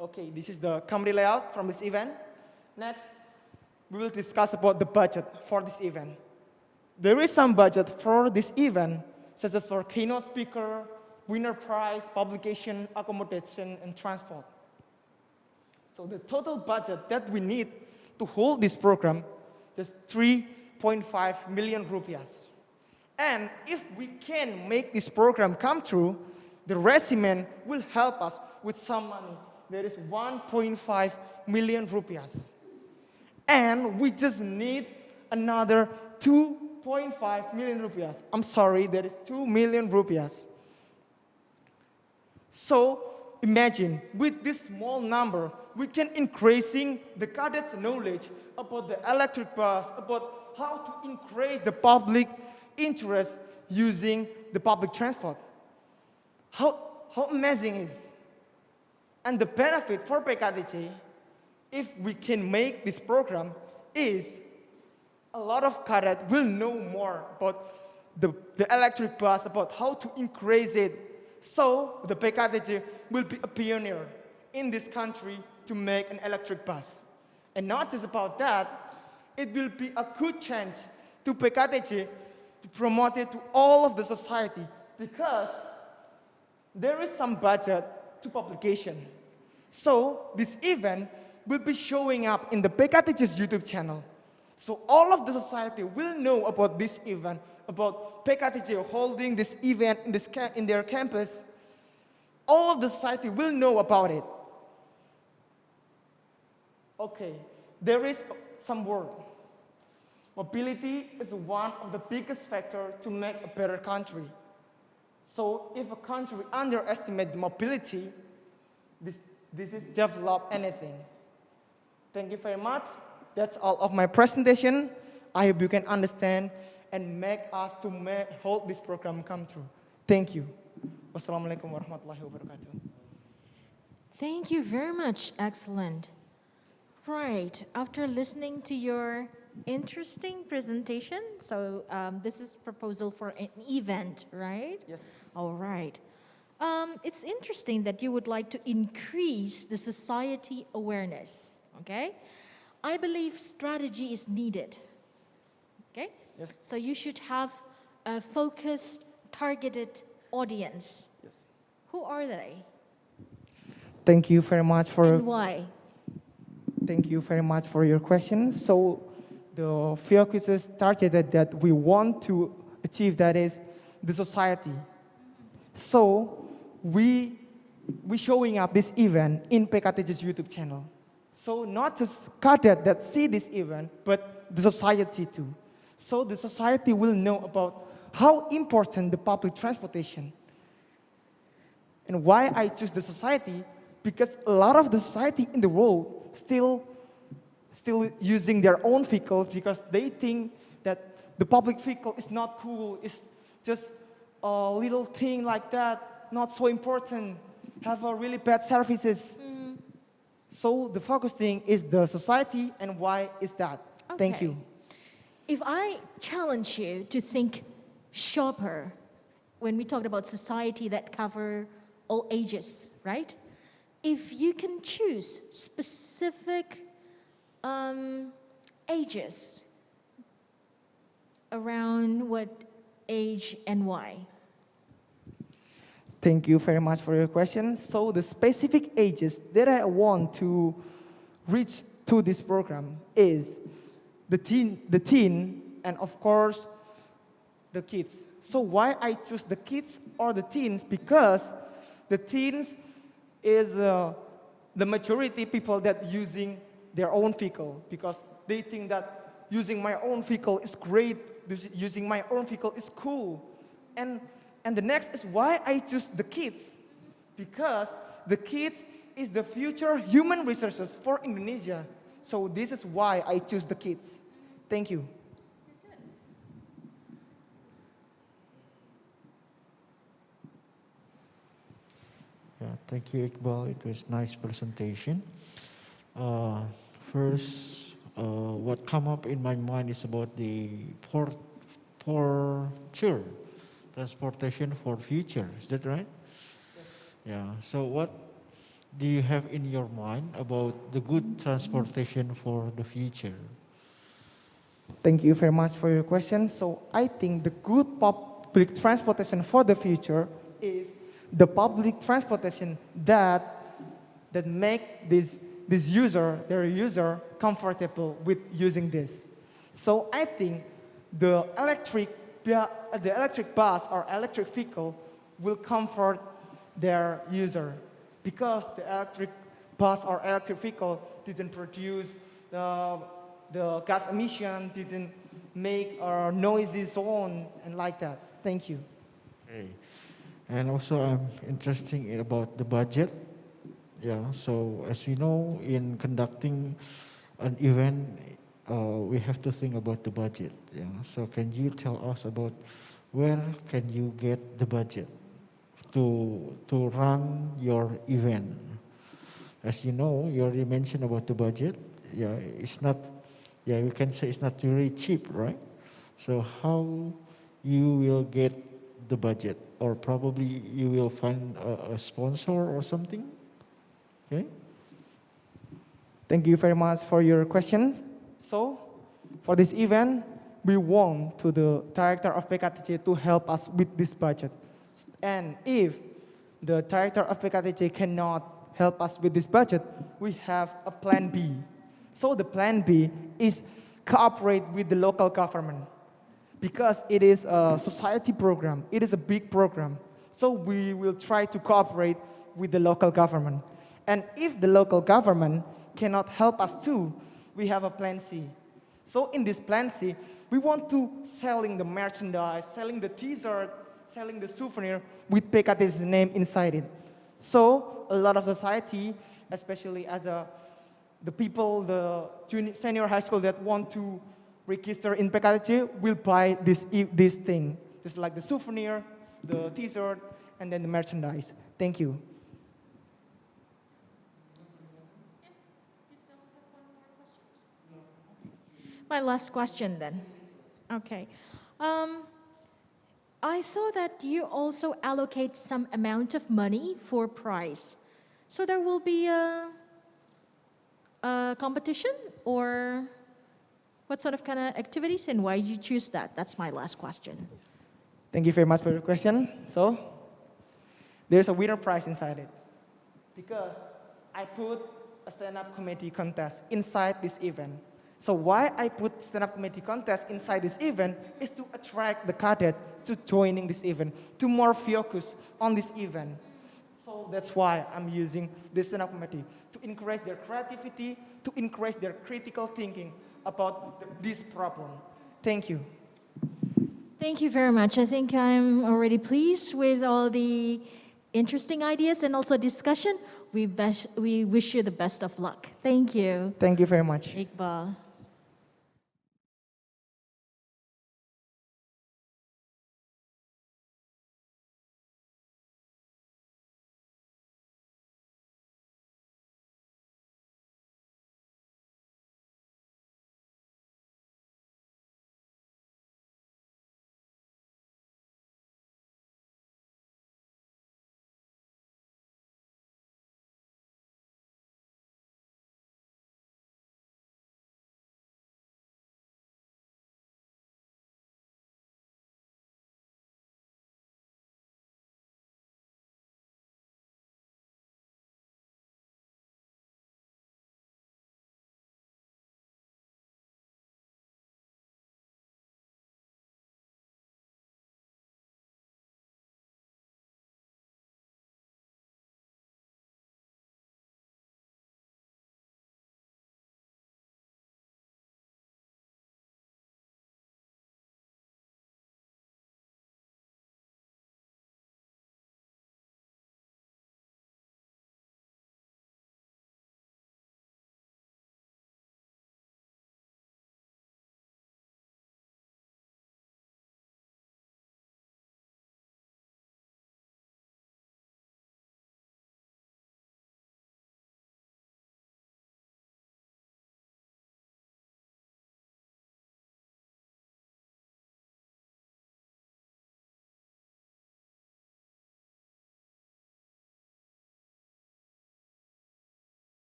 Okay, this is the comedy layout from this event. Next, we will discuss about the budget for this event. There is some budget for this event, such as for keynote speaker, winner prize, publication, accommodation, and transport. So the total budget that we need to hold this program is 3.5 million rupiahs. And if we can make this program come true, the resident will help us with some money. There is 1.5 million rupiahs. And we just need another 2.5 million rupiahs. I'm sorry, there is 2 million rupiahs. So imagine, with this small number, we can increasing the cadets' knowledge about the electric bus, about how to increase the public interest using the public transport. How amazing is it? And the benefit for PKTC, if we can make this program, is a lot of cadets will know more about the electric bus, about how to increase it. So the PKTC will be a pioneer in this country to make an electric bus. And not just about that, it will be a good chance to PKTC to promote it to all of the society, because there is some budget to publication. So this event will be showing up in the PKTC's YouTube channel. So all of the society will know about this event, about PKTC holding this event in their campus. All of the society will know about it. Okay, there is some word. Mobility is one of the biggest factors to make a better country. So if a country underestimates mobility, this is develop anything. Thank you very much. That's all of my presentation. I hope you can understand and make us to hold this program come true. Thank you. Wassalamualaikum warahmatullahi wabarakatuh. Thank you very much. Excellent. Right. After listening to your interesting presentation, so this is proposal for an event, right? Yes. All right. It's interesting that you would like to increase the society awareness, okay? I believe strategy is needed, okay? Yes. So you should have a focused, targeted audience. Yes. Who are they Thank you very much for and why? Thank you very much for your question. So the focus is targeted that we want to achieve, that is the society. So we showing up this event in PKTC's YouTube channel. So not just cadet that see this event, but the society too. So the society will know about how important the public transportation. And why I choose the society? Because a lot of the society in the world still using their own vehicles because they think that the public vehicle is not cool, it's just a little thing like that, not so important, have a really bad services. So the focus thing is the society, and why is that? Thank Okay. you. if I challenge you to think sharper when we talked about society that cover all ages, right? If you can choose specific ages, around what age and why? Thank you very much for your question. So the specific ages that I want to reach to this program is the teen, and of course, the kids. So why I choose the kids or the teens? Because the teens is the majority people that using their own vehicle, because they think that using my own vehicle is great, using my own vehicle is cool. And the next is why I choose the kids, because the kids is the future human resources for Indonesia. So this is why I choose the kids. Thank you. Yeah, thank you, Iqbal. It was nice presentation. Uh, First, what come up in my mind is about the porture, transportation for future. Is that right? Yeah. So what do you have in your mind about the good transportation for the future? Thank you very much for your question. So I think the good public transportation for the future is the public transportation that make their user comfortable with using this. So I think the electric bus or electric vehicle will comfort their user, because the electric bus or electric vehicle didn't produce the gas emission, didn't make noisy zone and like that. Thank you. Okay. And also, I'm interested about the budget. Yeah. So as we know, in conducting an event, we have to think about the budget. Yeah. So can you tell us about where can you get the budget to run your event? As you know, you already mentioned about the budget. Yeah, it's not. Yeah, we can say it's not really cheap, right? So how you will get the budget, or probably you will find a sponsor or something? Okay. Thank you very much for your questions. So, for this event, we want to the director of PKTJ to help us with this budget. And if the director of PKTJ cannot help us with this budget, we have a plan B. So the plan B is cooperate with the local government, because it is a society program. It is a big program. So we will try to cooperate with the local government. And if the local government cannot help us too, we have a plan C. So in this plan C, we want to selling the merchandise, selling the t-shirt, selling the souvenir with PKT's name inside it. So a lot of society, especially as the people, the senior high school that want to register in PKTJ will buy this thing, just like the souvenir, the t-shirt, and then the merchandise. Thank you. My last question then. Okay. I saw that you also allocate some amount of money for prize. So there will be a competition, or what sort of kind of activities, and why did you choose that? That's my last question. Thank you very much for your question. So, there's a winner prize inside it, because I put a stand-up comedy contest inside this event. So why I put stand-up comedy contest inside this event is to attract the cadet to joining this event, to more focus on this event. So that's why I'm using this stand-up comedy, to encourage their creativity, to encourage their critical thinking about this problem. Thank you. Thank you very much. I think I'm already pleased with all the interesting ideas and also discussion. We wish you the best of luck. Thank you. Thank you very much. Iqbal.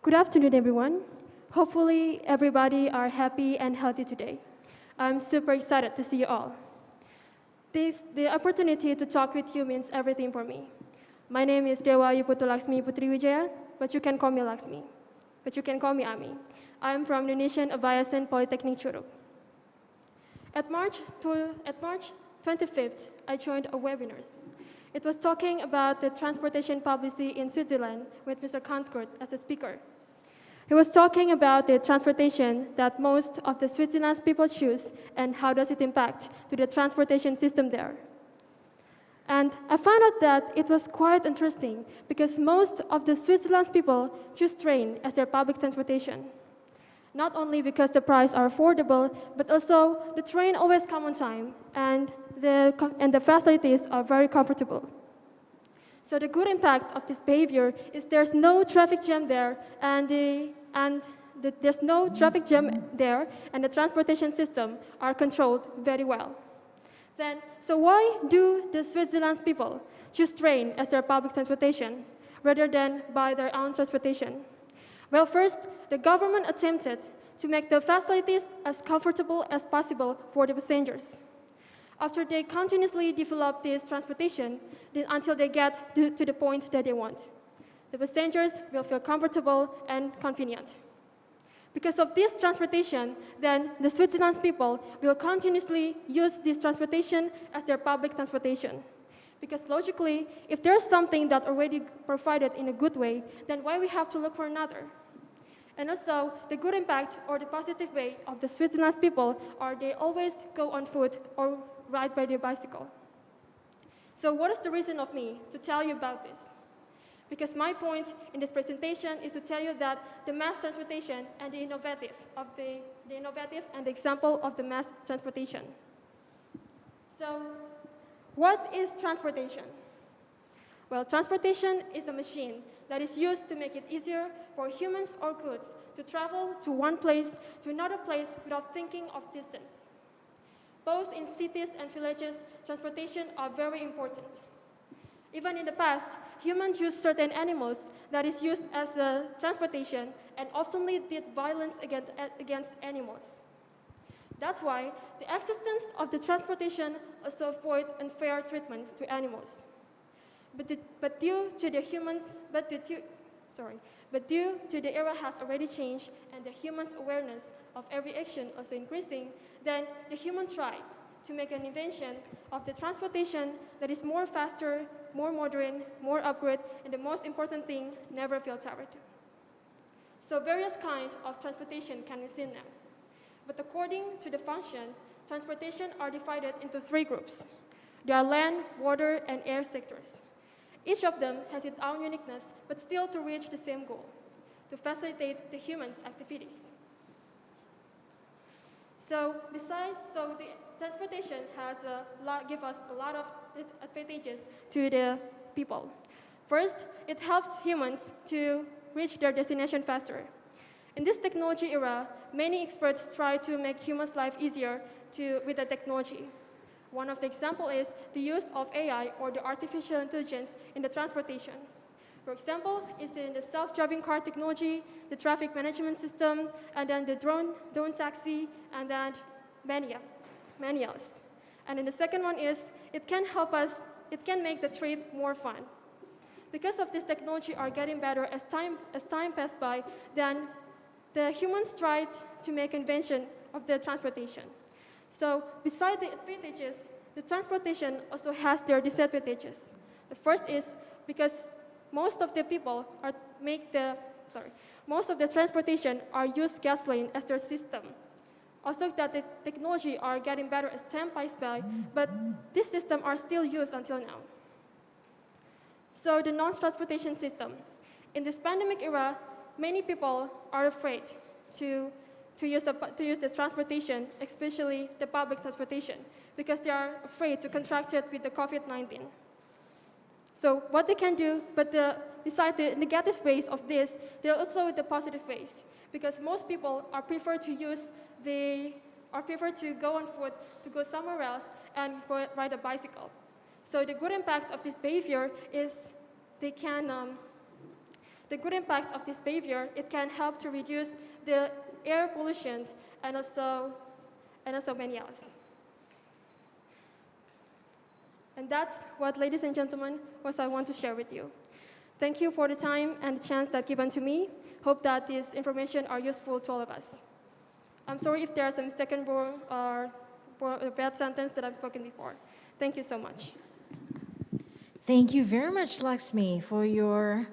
Good afternoon, everyone. Hopefully, everybody are happy and healthy today. I'm super excited to see you all. The opportunity to talk with you means everything for me. My name is Dewa Yuputu Laksmi Putri Wijaya, but you can call me Laksmi. But you can call me Ami. I'm from Indonesian Abayasan Polytechnic Curug. At March 25th, I joined a webinar. It was talking about the transportation policy in Switzerland with Mr. Kanskurt as a speaker. He was talking about the transportation that most of the Switzerland's people choose and how does it impact to the transportation system there. And I found out that it was quite interesting because most of the Switzerland's people choose train as their public transportation. Not only because the prices are affordable, but also the train always come on time and the facilities are very comfortable. So the good impact of this behavior is there's no traffic jam there there's no traffic jam there and the transportation system are controlled very well. So why do the Switzerland's people choose train as their public transportation rather than by their own transportation? Well, first, the government attempted to make the facilities as comfortable as possible for the passengers. After they continuously develop this transportation until they get to the point that they want, the passengers will feel comfortable and convenient. Because of this transportation, then the Switzerland's people will continuously use this transportation as their public transportation. Because logically, if there's something that already provided in a good way, then why we have to look for another? And also, the good impact or the positive way of the Switzerland's people are they always go on foot or ride by their bicycle. So what is the reason of me to tell you about this? Because my point in this presentation is to tell you that the mass transportation and the innovative and the example of the mass transportation. So what is transportation? Well, transportation is a machine that is used to make it easier for humans or goods to travel to one place to another place without thinking of distance. Both in cities and villages, transportation are very important. Even in the past, humans used certain animals that is used as a transportation and often did violence against animals. That's why the existence of the transportation also avoid unfair treatments to animals. But due to the era has already changed and the human's awareness of every action also increasing, then the human tried to make an invention of the transportation that is more faster, more modern, more upgrade, and the most important thing, never feel tired. So various kinds of transportation can be seen now. But according to the function, transportation are divided into 3 groups. There are land, water, and air sectors. Each of them has its own uniqueness, but still to reach the same goal, to facilitate the human's activities. So the transportation gives us a lot of advantages to the people. First, it helps humans to reach their destination faster. In this technology era, many experts try to make humans' life easier with the technology. One of the examples is the use of AI or the artificial intelligence in the transportation. For example, it's in the self-driving car technology, the traffic management system, and then the drone taxi, and then many else. And then the second one is it can make the trip more fun. Because of this technology are getting better as time passes by, then the humans tried to make invention of the transportation. So besides the advantages, the transportation also has their disadvantages. The first is because most of the transportation are use gasoline as their system. Although that the technology are getting better as time passes by, but this system are still used until now. So the non-transportation system. In this pandemic era, many people are afraid to use the transportation, especially the public transportation, because they are afraid to contract it with the COVID-19. So what they can do, besides the negative ways of this, there are also the positive ways, because most people prefer to go on foot, to go somewhere else, and ride a bicycle. So the good impact of this behavior is the the good impact of this behavior, it can help to reduce the air pollution and also many else. And that's what, ladies and gentlemen, what I want to share with you. Thank you for the time and the chance that given to me. Hope that this information are useful to all of us. I'm sorry if there are some mistaken word or bad sentence that I've spoken before. Thank you so much. Thank you very much, Lakshmi, for your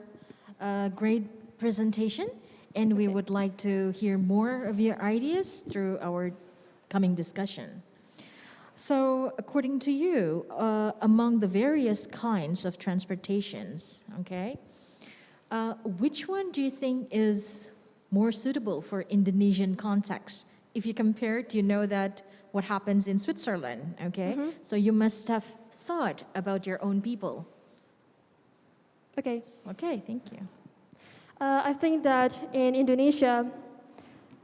great presentation. And we would like to hear more of your ideas through our coming discussion. So according to you, among the various kinds of transportations, okay, which one do you think is more suitable for Indonesian context? If you compare it, you know that what happens in Switzerland, okay? So you must have thought about your own people. Okay. Okay, thank you. I think that in Indonesia,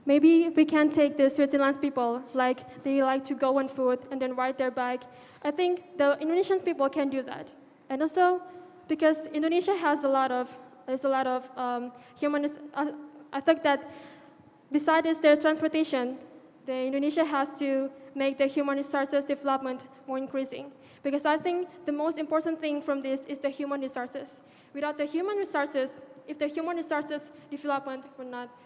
maybe we can take the Switzerland's people, like they like to go on foot and then ride their bike. I think the Indonesian people can do that. And also, because Indonesia has a lot of human, I think that besides their transportation, Indonesia has to make the human resources development more increasing. Because I think the most important thing from this is the human resources. Without the human resources, if the human resources development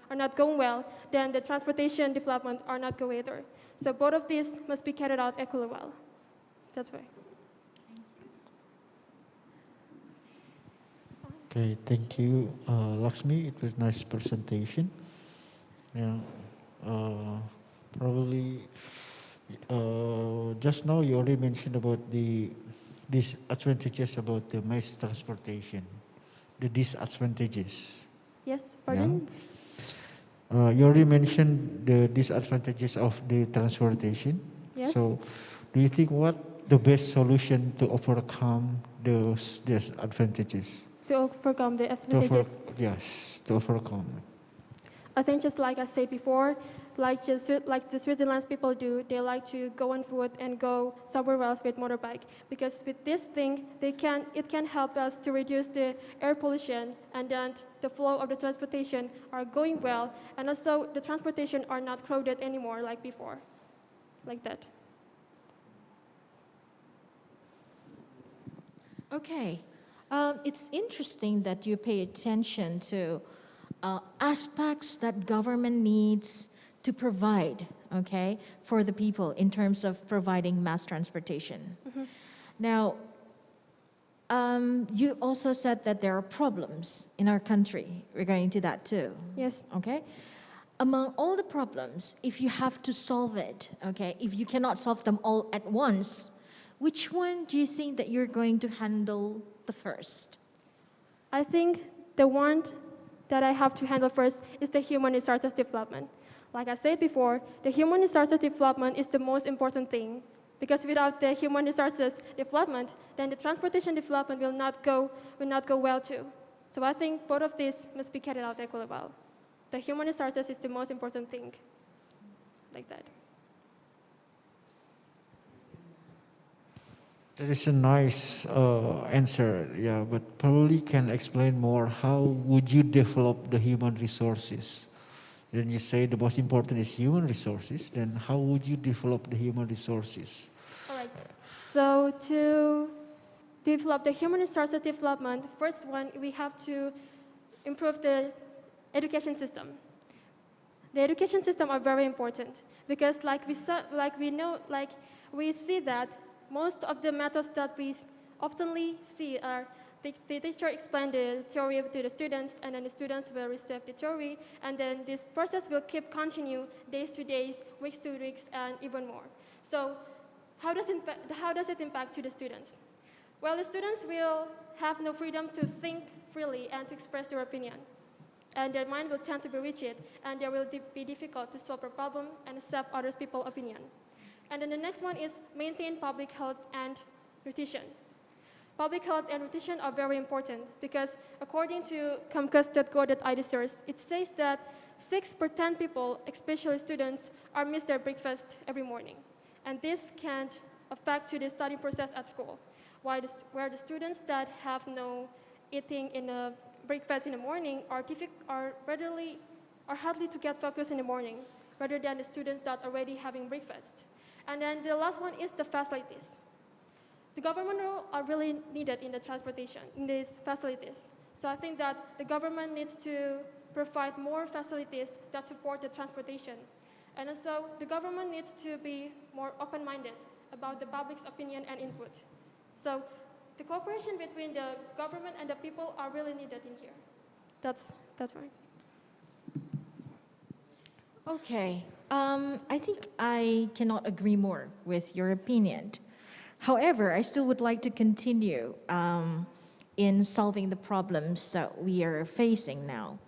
are not going well, then the transportation development are not going either. So both of these must be carried out equally well. That's why. Okay, thank you, Lakshmi. It was nice presentation. Yeah, probably just now you already mentioned about the disadvantages about the mass transportation, the disadvantages. Yes, pardon? You already mentioned the disadvantages of the transportation. Yes. So, do you think what the best solution to overcome those disadvantages? To overcome the advantages. Yes, to overcome. I think just like I said before, like the Switzerland's people do, they like to go on foot and go somewhere else with motorbike. Because with this thing, it can help us to reduce the air pollution, and then the flow of the transportation are going well, and also the transportation are not crowded anymore like before, like that. Okay. It's interesting that you pay attention to aspects that government needs to provide, okay, for the people in terms of providing mass transportation. Now, you also said that there are problems in our country regarding to that too. Yes. Okay. Among all the problems, if you have to solve it, okay, if you cannot solve them all at once, which one do you think that you're going to handle the first? I think the one that I have to handle first is the human resources development. Like I said before, the human resources development is the most important thing, because without the human resources development, then the transportation development will not go well too. So I think both of these must be carried out equally well. The human resources is the most important thing, like that. That is a nice answer, yeah, but probably can explain more how would you develop the human resources? Then you say the most important is human resources, then how would you develop the human resources? All right, so to develop the human resources development, first one, we have to improve the education system. The education system are very important because we see that most of the methods that we oftenly see are the teacher explain the theory to the students, and then the students will receive the theory, and then this process will continue days to days, weeks to weeks, and even more. So how does it impact to the students? Well, the students will have no freedom to think freely and to express their opinion. And their mind will tend to be rigid, and it will be difficult to solve a problem and accept other people's opinion. And then the next one is maintain public health and nutrition. Public health and nutrition are very important because according to comcast.go.id source, it says that 6 per 10 people, especially students, are miss their breakfast every morning. And this can affect to the study process at school, where the students that have no eating in a breakfast in the morning are hardly to get focused in the morning, rather than the students that already having breakfast. And then the last one is the facilities. The government role are really needed in the transportation, in these facilities. So I think that the government needs to provide more facilities that support the transportation. And also, the government needs to be more open-minded about the public's opinion and input. So the cooperation between the government and the people are really needed in here. That's right. Okay, I think I cannot agree more with your opinion. However, I still would like to continue in solving the problems that we are facing now.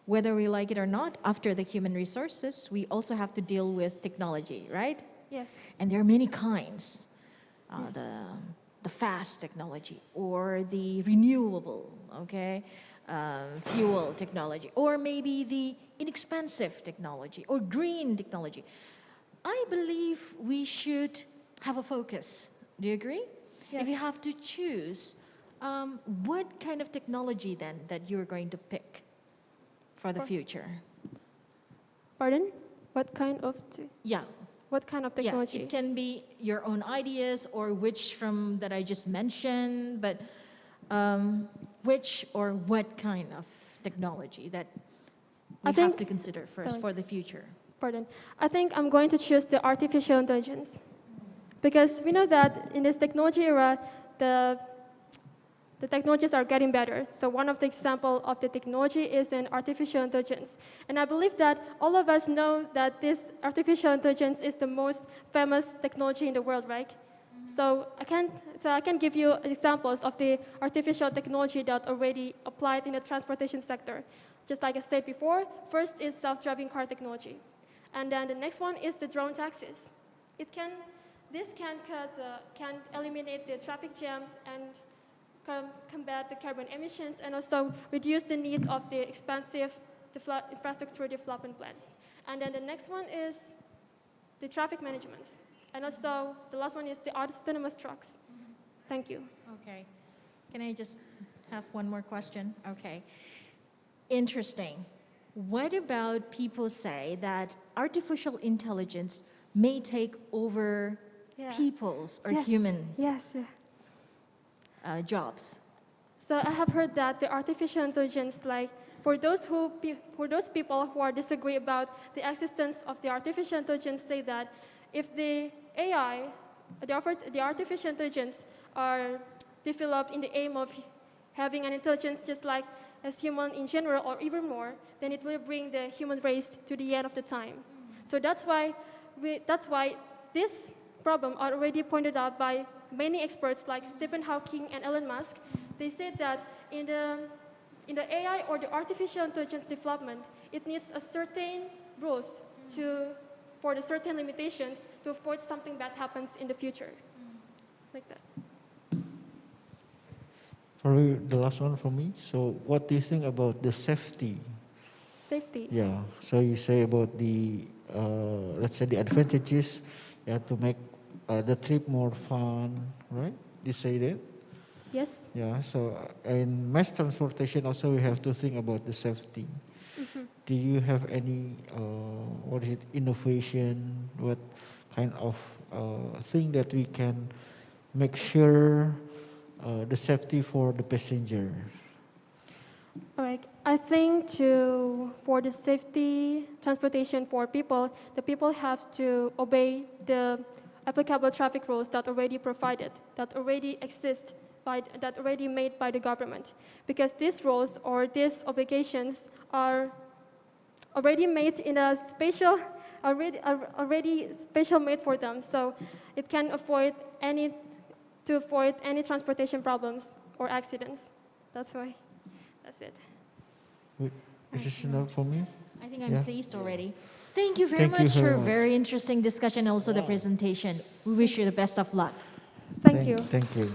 Whether we like it or not, after the human resources, we also have to deal with technology, right? Yes. And there are many kinds. The fast technology or the renewable, okay, fuel technology, or maybe the inexpensive technology or green technology. I believe we should have a focus. Do you agree? Yes. If you have to choose, what kind of technology then that you're going to pick for the future? Pardon? What kind of Yeah. What kind of technology? Yeah, it can be your own ideas or which from that I just mentioned, but which or what kind of technology that we have to consider first for the future? Pardon. I think I'm going to choose the artificial intelligence. Because we know that in this technology era, the technologies are getting better. So one of the examples of the technology is in artificial intelligence. And I believe that all of us know that this artificial intelligence is the most famous technology in the world, right? So I can give you examples of the artificial technology that already applied in the transportation sector. Just like I said before, first is self-driving car technology. And then the next one is the drone taxis. This can eliminate the traffic jam and combat the carbon emissions and also reduce the need of the expensive infrastructure development plans. And then the next one is the traffic management. And also the last one is the autonomous trucks. Thank you. Okay. Can I just have one more question? Okay. Interesting. What about people say that artificial intelligence may take over people's or humans' jobs? So I have heard that the artificial intelligence, like for those people who are disagree about the existence of the artificial intelligence, say that if the AI, the artificial intelligence, are developed in the aim of having an intelligence just like as human in general or even more, then it will bring the human race to the end of the time. So that's why this problem are already pointed out by many experts like Stephen Hawking and Elon Musk. They said that in the AI or the artificial intelligence development, it needs a certain rules for the certain limitations to avoid something bad happens in the future. Like that. Probably the last one for me. So what do you think about the safety? Safety. Yeah, so you say about the, let's say the advantages, to make the trip more fun, right? You say that? Yes. Yeah, so in mass transportation also we have to think about the safety. Do you have any, what is it, innovation, what kind of thing that we can make sure the safety for the passenger? All right. I think for the safety transportation for people, the people have to obey the applicable traffic rules that already provided, that already exist, that already made by the government. Because these rules or these obligations are already made in a already special made for them. So it can avoid any transportation problems or accidents. That's why. That's it. Is this enough for me? I think I'm pleased already. Thank you very much for a very interesting discussion and also the presentation. We wish you the best of luck. Thank you. Thank you.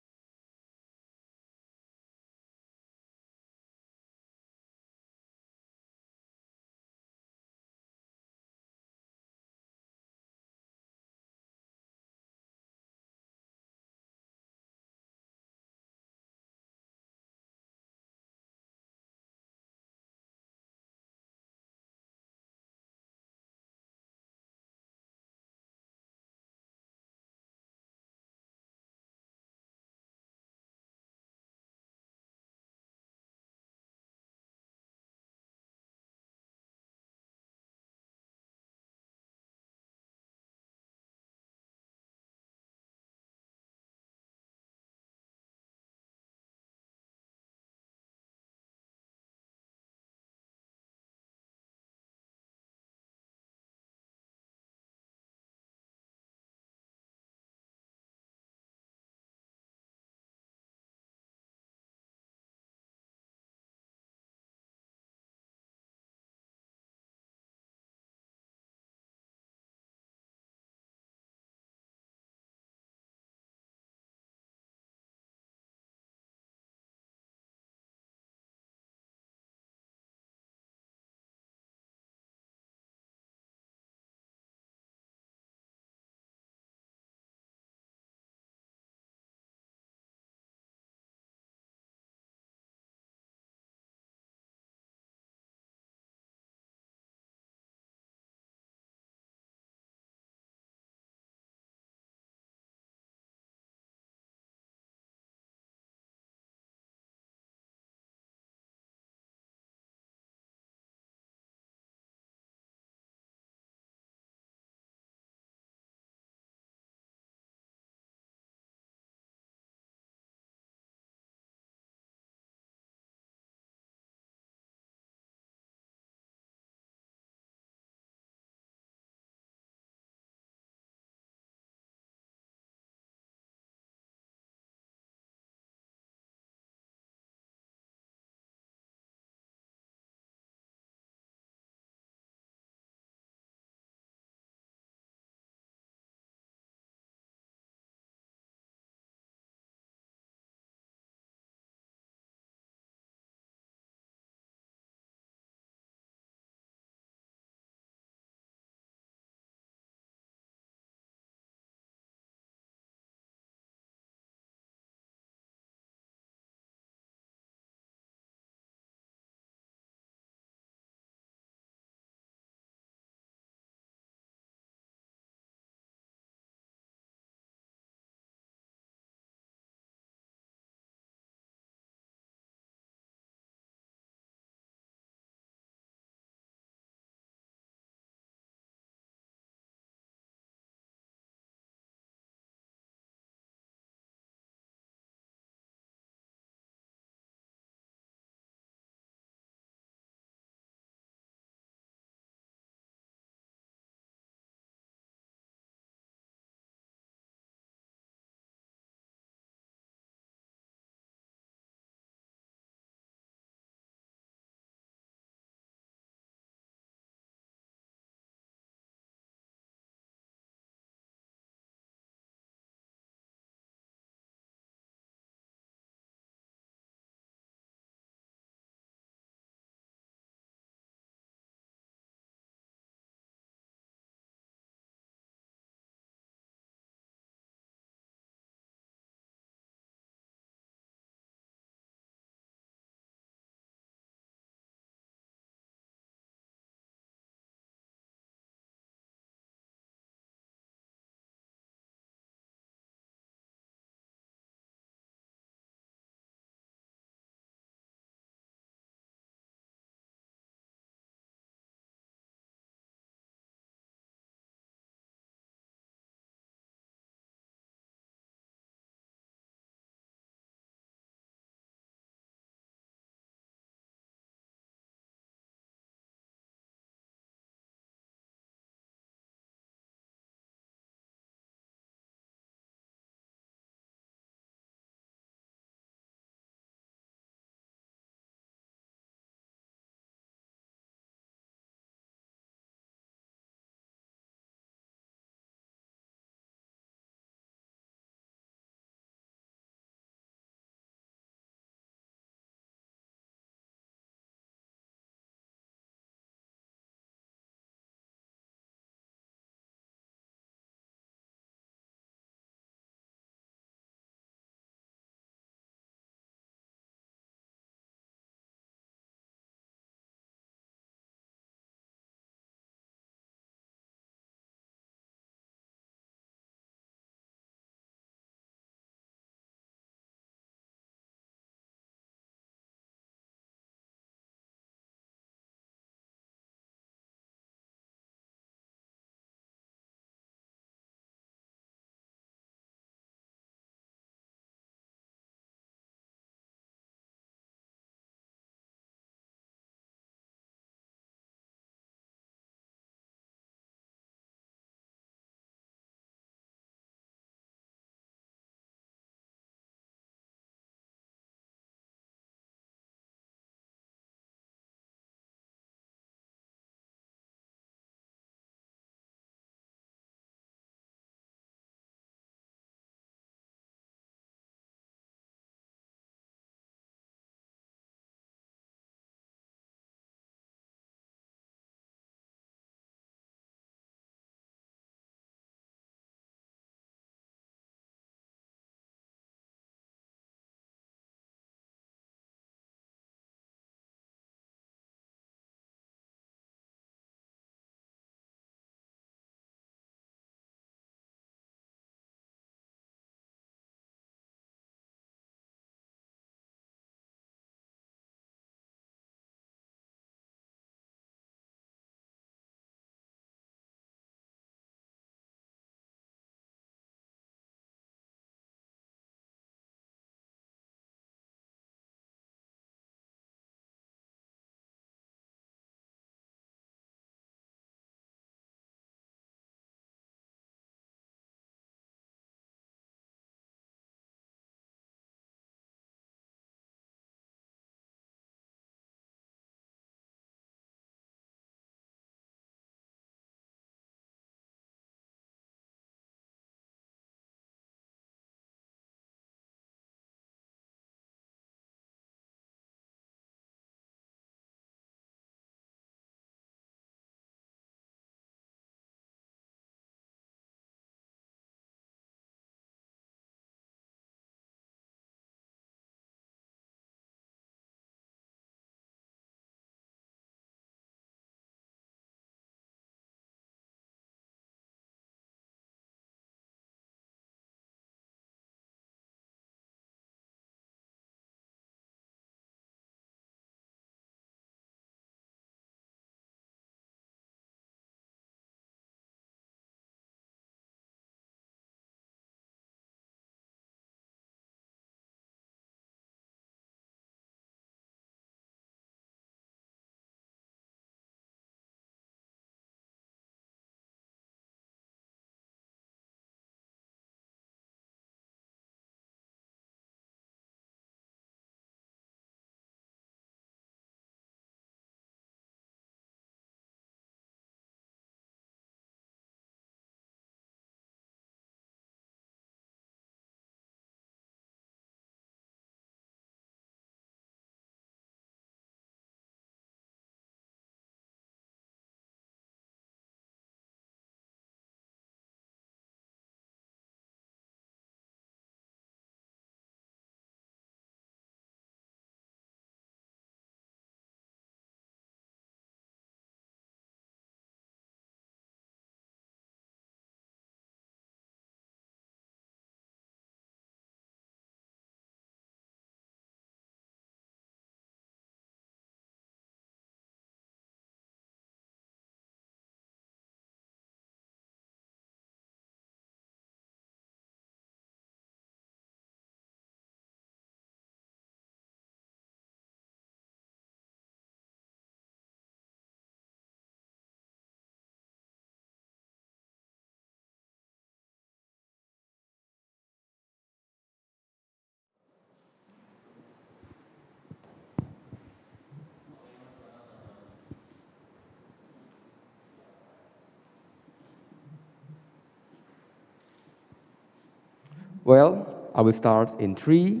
I will start in 3,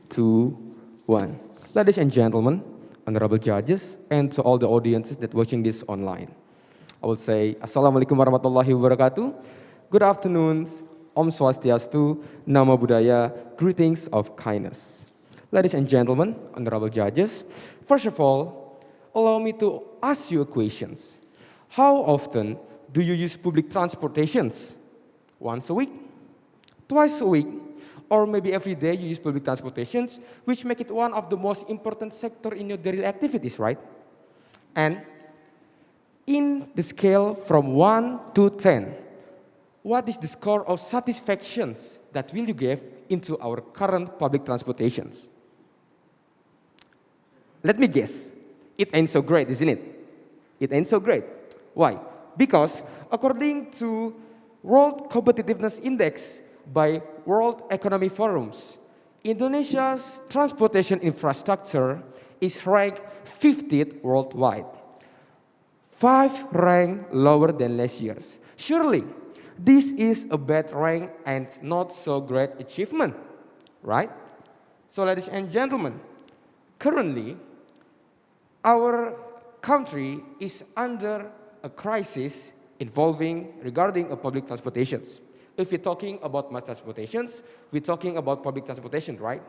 2, 1. Ladies and gentlemen, honorable judges, and to all the audiences that watching this online. I will say, Assalamualaikum warahmatullahi wabarakatuh. Good afternoon, Om Swastiastu, Namo Buddhaya, greetings of kindness. Ladies and gentlemen, honorable judges, first of all, allow me to ask you a question. How often do you use public transportations? Once a week? Twice a week? Or maybe every day you use public transportations, which make it one of the most important sector in your daily activities, right? And in the scale from 1 to 10, what is the score of satisfactions that will you give into our current public transportations? Let me guess. It ain't so great, isn't it? It ain't so great. Why? Because according to World Competitiveness Index by World Economic Forums, Indonesia's transportation infrastructure is ranked 50th worldwide, 5 rank lower than last year's. Surely, this is a bad rank and not so great achievement, right? So ladies and gentlemen, currently, our country is under a crisis involving regarding public transportations. If we're talking about mass transportations, we're talking about public transportation, right?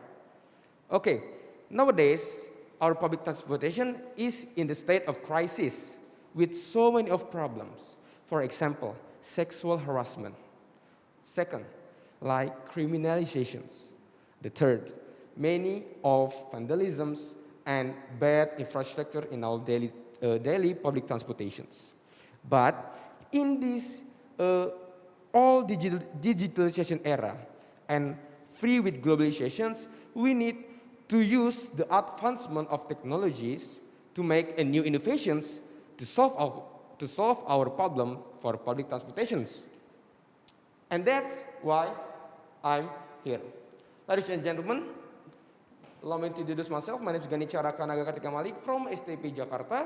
Okay, nowadays, our public transportation is in the state of crisis with so many of problems. For example, sexual harassment. Second, like criminalizations. The third, many of vandalisms and bad infrastructure in our daily public transportations. But in this all digitalization era and free with globalizations, we need to use the advancement of technologies to make new innovations to solve our problem for public transportations. And that's why I'm here. Ladies and gentlemen, allow me to introduce myself. My name is Gani Caraka Naga Kartika Malik from STP Jakarta,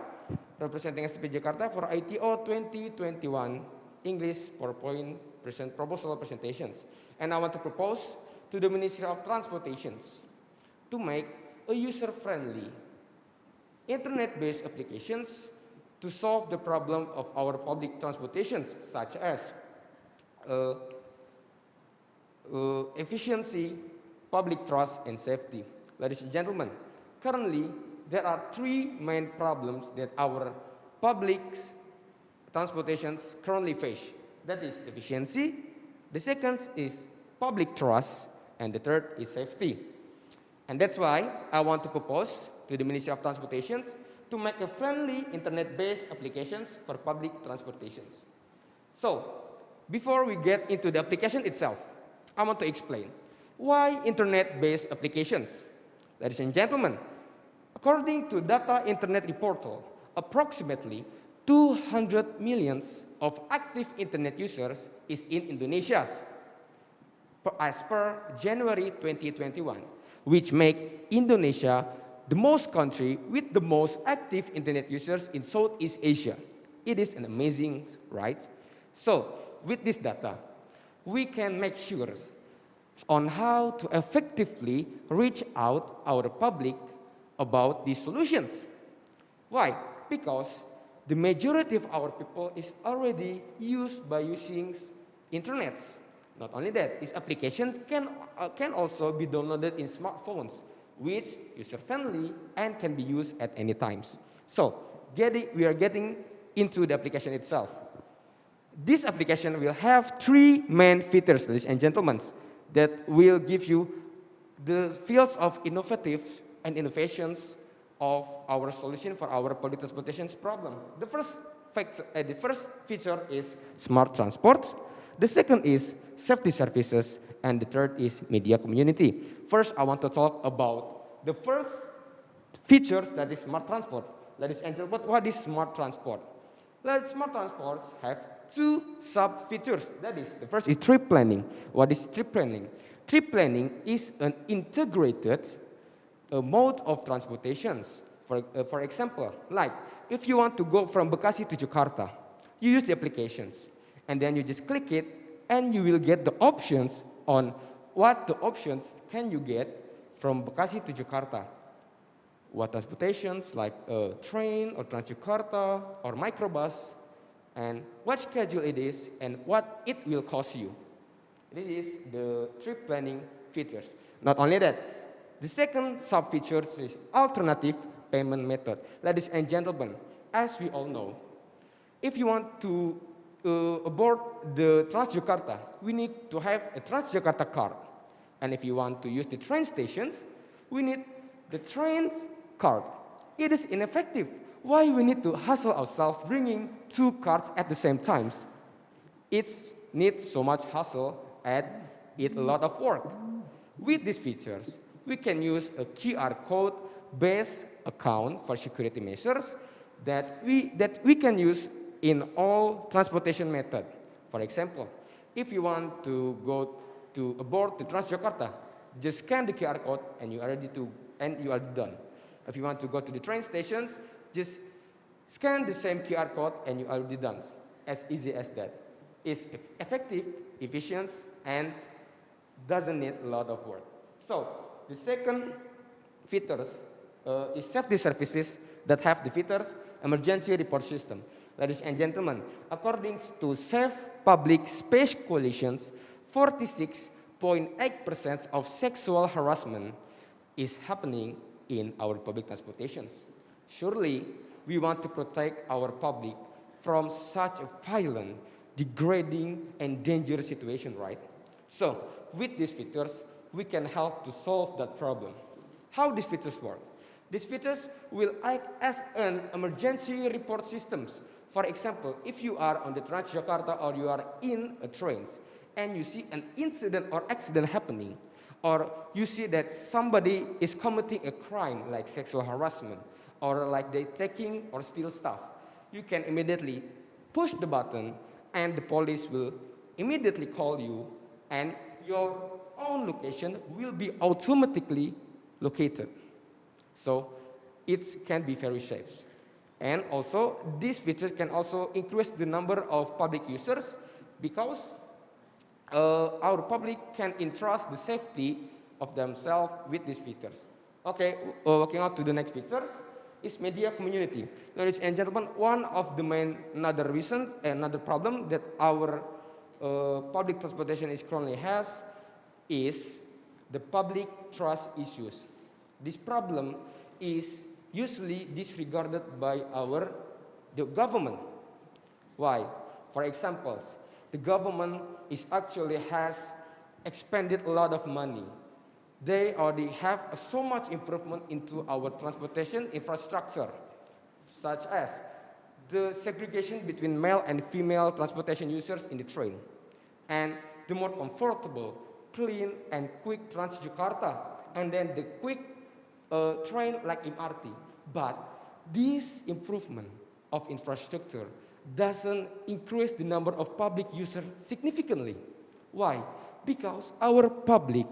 representing STP Jakarta for ITO 2021 English PowerPoint proposal presentations. And I want to propose to the Ministry of Transportations to make a user-friendly internet-based applications to solve the problem of our public transportations, such as efficiency, public trust, and safety. Ladies and gentlemen, currently there are 3 main problems that our public transportations currently face. That is efficiency, the second is public trust, and the third is safety. And that's why I want to propose to the Ministry of Transportations to make a friendly internet-based applications for public transportations. So, before we get into the application itself, I want to explain why internet-based applications. Ladies and gentlemen, according to Data Internet Portal, approximately 200 million of active internet users is in Indonesia as per January 2021, which make Indonesia the most country with the most active internet users in Southeast Asia. It is an amazing, right? So, with this data, we can make sure on how to effectively reach out our public about these solutions. Why? Because the majority of our people is already used by using internet. Not only that, these applications can also be downloaded in smartphones, which user-friendly and can be used at any times. So, we are getting into the application itself. This application will have 3 main features, ladies and gentlemen, that will give you the fields of innovative and innovations of our solution for our public transportation problem. The first feature is smart transport. The second is safety services, and the third is media community. First, I want to talk about the first feature, that is smart transport. Ladies and gentlemen, what is smart transport? Smart transports have 2 sub-features. That is, the first is trip planning. What is trip planning? Trip planning is an integrated mode of transportations. For example, like if you want to go from Bekasi to Jakarta, you use the applications, and then you just click it, and you will get the options on what the options can you get from Bekasi to Jakarta? What transportations like a train or Transjakarta or microbus, and what schedule it is and what it will cost you. This is the trip planning features. Not only that, the second sub-feature is alternative payment method. Ladies and gentlemen, as we all know, if you want to aboard the Transjakarta, we need to have a Transjakarta card. And if you want to use the train stations, we need the train's card. It is ineffective. Why we need to hustle ourselves bringing two cards at the same time? It needs so much hustle and it a lot of work. With these features, we can use a QR code-based account for security measures that we can use in all transportation methods. For example, if you want to go to aboard the Transjakarta, just scan the QR code and you are done. If you want to go to the train stations, just scan the same QR code and you are already done. As easy as that. It's effective, efficient, and doesn't need a lot of work. So the second features is safety services that have the features emergency report system. Ladies and gentlemen, according to Safe Public Space Coalitions, 46.8% of sexual harassment is happening in our public transportations. Surely, we want to protect our public from such a violent, degrading, and dangerous situation, right? So, with these features, we can help to solve that problem. How these features work? These features will act as an emergency report systems. For example, if you are on the Transjakarta or you are in a train and you see an incident or accident happening, or you see that somebody is committing a crime like sexual harassment, or like they taking or steal stuff, you can immediately push the button and the police will immediately call you and your own location will be automatically located. So it can be very safe. And also, these features can also increase the number of public users because our public can entrust the safety of themselves with these features. Okay, working on to the next features is media community. Ladies and gentlemen, one of the another reasons, another problem that our public transportation is currently has is the public trust issues. This problem is usually disregarded by the government. Why? For example, the government has expended a lot of money. They already have so much improvement into our transportation infrastructure, such as the segregation between male and female transportation users in the train, and the more comfortable, clean, and quick Transjakarta, and then the quick train like MRT. But this improvement of infrastructure doesn't increase the number of public users significantly. Why? Because our public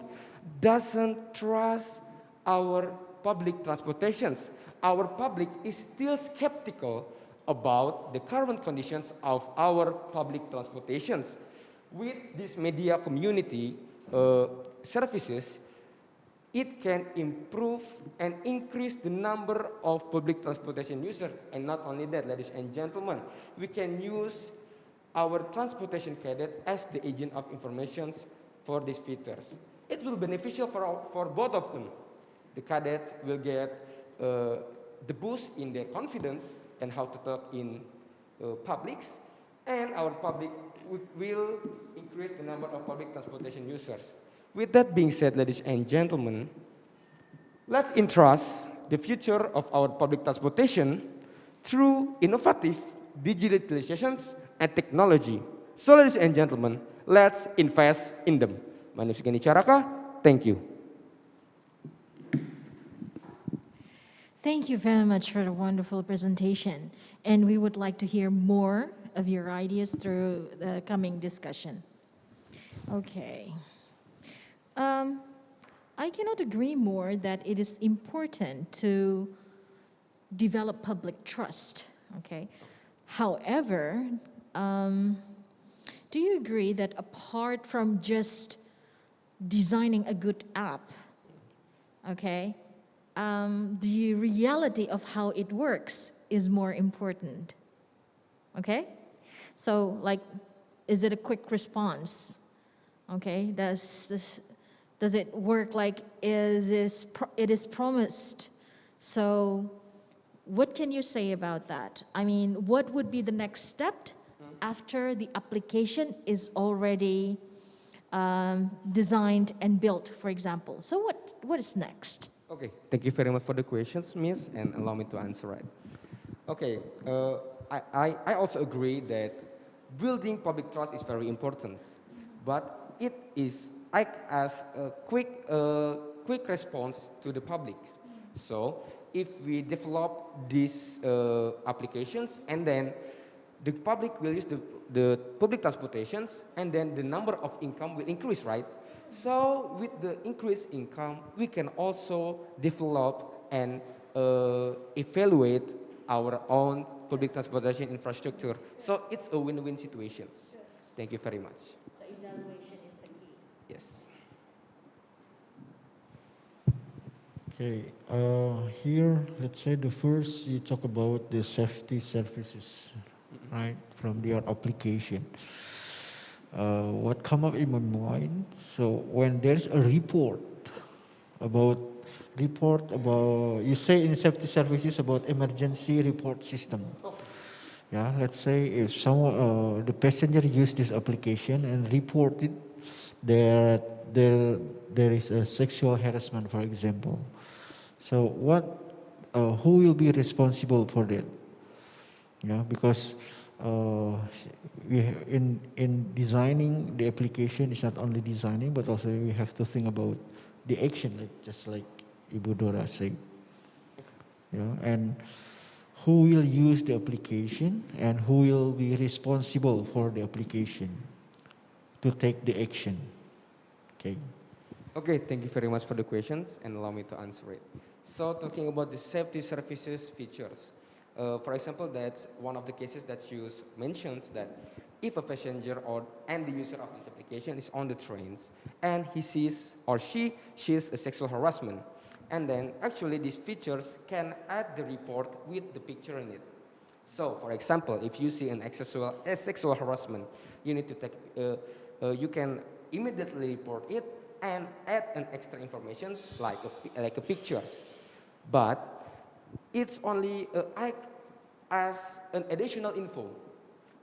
doesn't trust our public transportations. Our public is still skeptical about the current conditions of our public transportations. With this media community services, it can improve and increase the number of public transportation users. And not only that, ladies and gentlemen, we can use our transportation cadet as the agent of information for these features. It will be beneficial for both of them. The cadets will get the boost in their confidence and how to talk in publics, and our public will increase the number of public transportation users. With that being said, ladies and gentlemen, let's entrust the future of our public transportation through innovative digitalizations and technology. So, ladies and gentlemen, let's invest in them. My name is Gani Caraka. Thank you. Thank you very much for the wonderful presentation. And we would like to hear more of your ideas through the coming discussion. Okay. I cannot agree more that it is important to develop public trust, okay? However, do you agree that apart from just designing a good app, okay, the reality of how it works is more important, okay? So like, is it a quick response? Okay, does it work like it is promised? So what can you say about that? I mean, what would be the next step after the application is already designed and built, for example? So what is next? Okay, thank you very much for the questions, Miss, and allow me to answer it. Okay, I also agree that building public trust is very important, but it is act as a quick response to the public. So if we develop these applications and then the public will use the public transportations and then the number of income will increase, right? So with the increased income, we can also develop and evaluate our own public transportation infrastructure. So it's a win-win situation. Thank you very much. So evaluation is the key. Yes. Okay, here, let's say the first you talk about the safety services, right, from your application. What come up in my mind, so when there's a report about, you say in safety services about emergency report system. Yeah, let's say if someone, the passenger used this application and reported that there is a sexual harassment, for example. So who will be responsible for that? Yeah, because in designing the application, it's not only designing, but also we have to think about the action, just like Ibu Dora said. Yeah, and who will use the application and who will be responsible for the application to take the action. Okay. Okay, thank you very much for the questions and allow me to answer it. So talking about the safety services features, for example, that's one of the cases that you mentions that if a passenger and the user of this application is on the trains and he sees or she sees a sexual harassment, and then actually these features can add the report with the picture in it. So for example, if you see a sexual harassment, you need to take, you can immediately report it and add an extra information like a pictures. But it's only act as an additional info.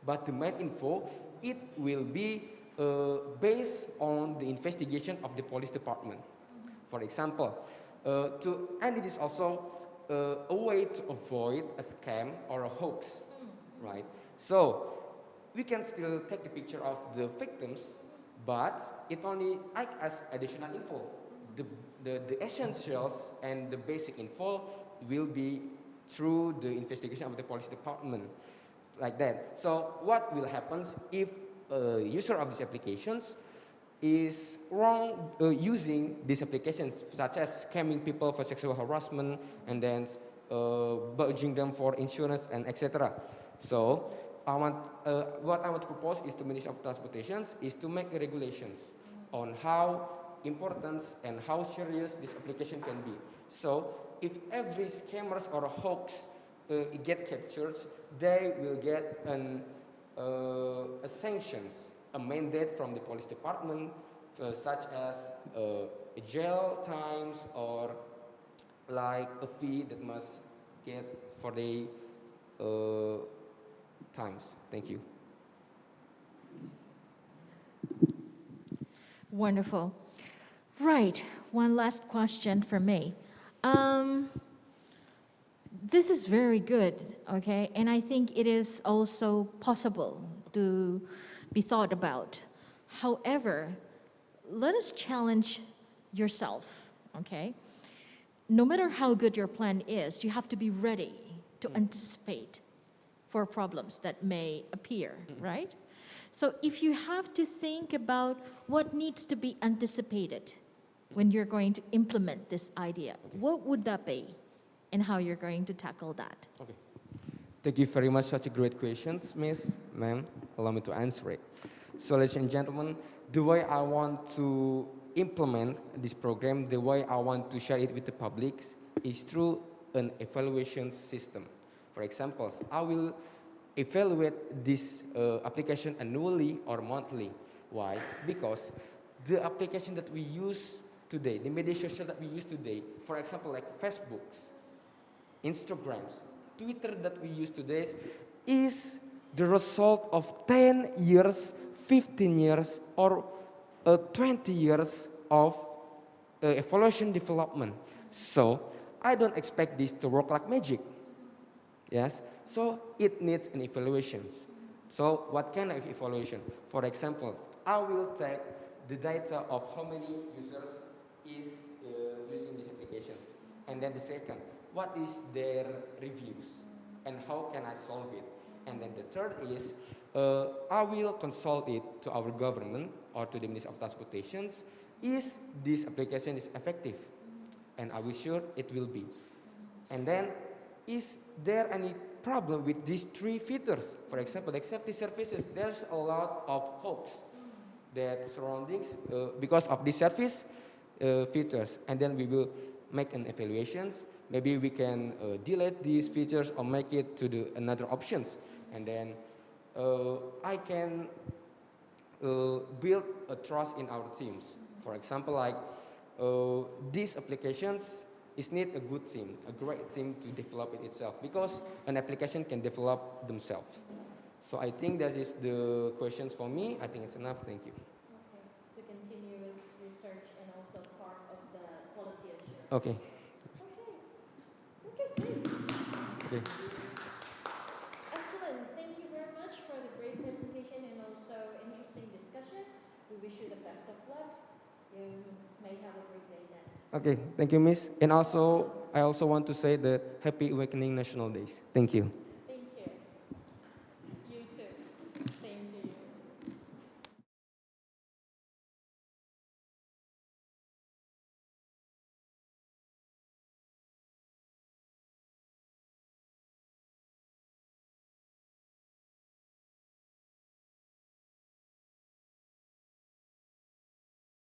But the main info, it will be based on the investigation of the police department. For example, and it is also a way to avoid a scam or a hoax, right? So we can still take the picture of the victims, but it only acts as additional info. The essentials and the basic info will be through the investigation of the police department, like that. So what will happen if a user of these applications is wrong using these applications, such as scamming people for sexual harassment and then budging them for insurance and etc. So what I want to propose is to Ministry of Transportation is to make regulations on how important and how serious this application can be. So if every scammers or a hoax get captured, they will get a sanctions, a mandate from the police department, such as jail times or like a fee that must get for the times. Thank you. Wonderful. Right, one last question for me. This is very good, okay? And I think it is also possible to be thought about. However, let us challenge yourself, okay? No matter how good your plan is, you have to be ready to anticipate for problems that may appear, right? So if you have to think about what needs to be anticipated when you're going to implement this idea, what would that be and how you're going to tackle that? Okay. Thank you very much. Such a great questions, Ma'am. Allow me to answer it. So ladies and gentlemen, the way I want to implement this program, the way I want to share it with the public is through an evaluation system. For example, I will evaluate this application annually or monthly. Why? Because the application that we use today, the media social that we use today, for example, like Facebooks, Instagrams, Twitter that we use today is the result of 10 years, 15 years, or 20 years of evaluation development. So I don't expect this to work like magic. Yes, so it needs an evaluation. So what kind of evaluation? For example, I will take the data of how many users is using these applications. And then the second, what is their reviews? And how can I solve it? And then the third is, I will consult it to our government or to the Ministry of Transportation. Is this application is effective? And I will sure it will be. And then, is there any problem with these three features? For example, like safety services, there's a lot of hopes that surroundings because of these service features. And then we will make an evaluations. Maybe we can delete these features or make it to the another options. And then I can build a trust in our teams. For example, like these applications is need a good team, a great team to develop it itself, because an application can develop themselves. So I think that is the questions for me. I think it's enough. Thank you. Okay, so continuous research and also part of the quality assurance. Okay. Okay, great. Okay. Excellent. Thank you very much for the great presentation and also interesting discussion. We wish you the best of luck. You may have a great day then. Okay, thank you, Miss. And also, I also want to say the Happy Awakening National Days. Thank you.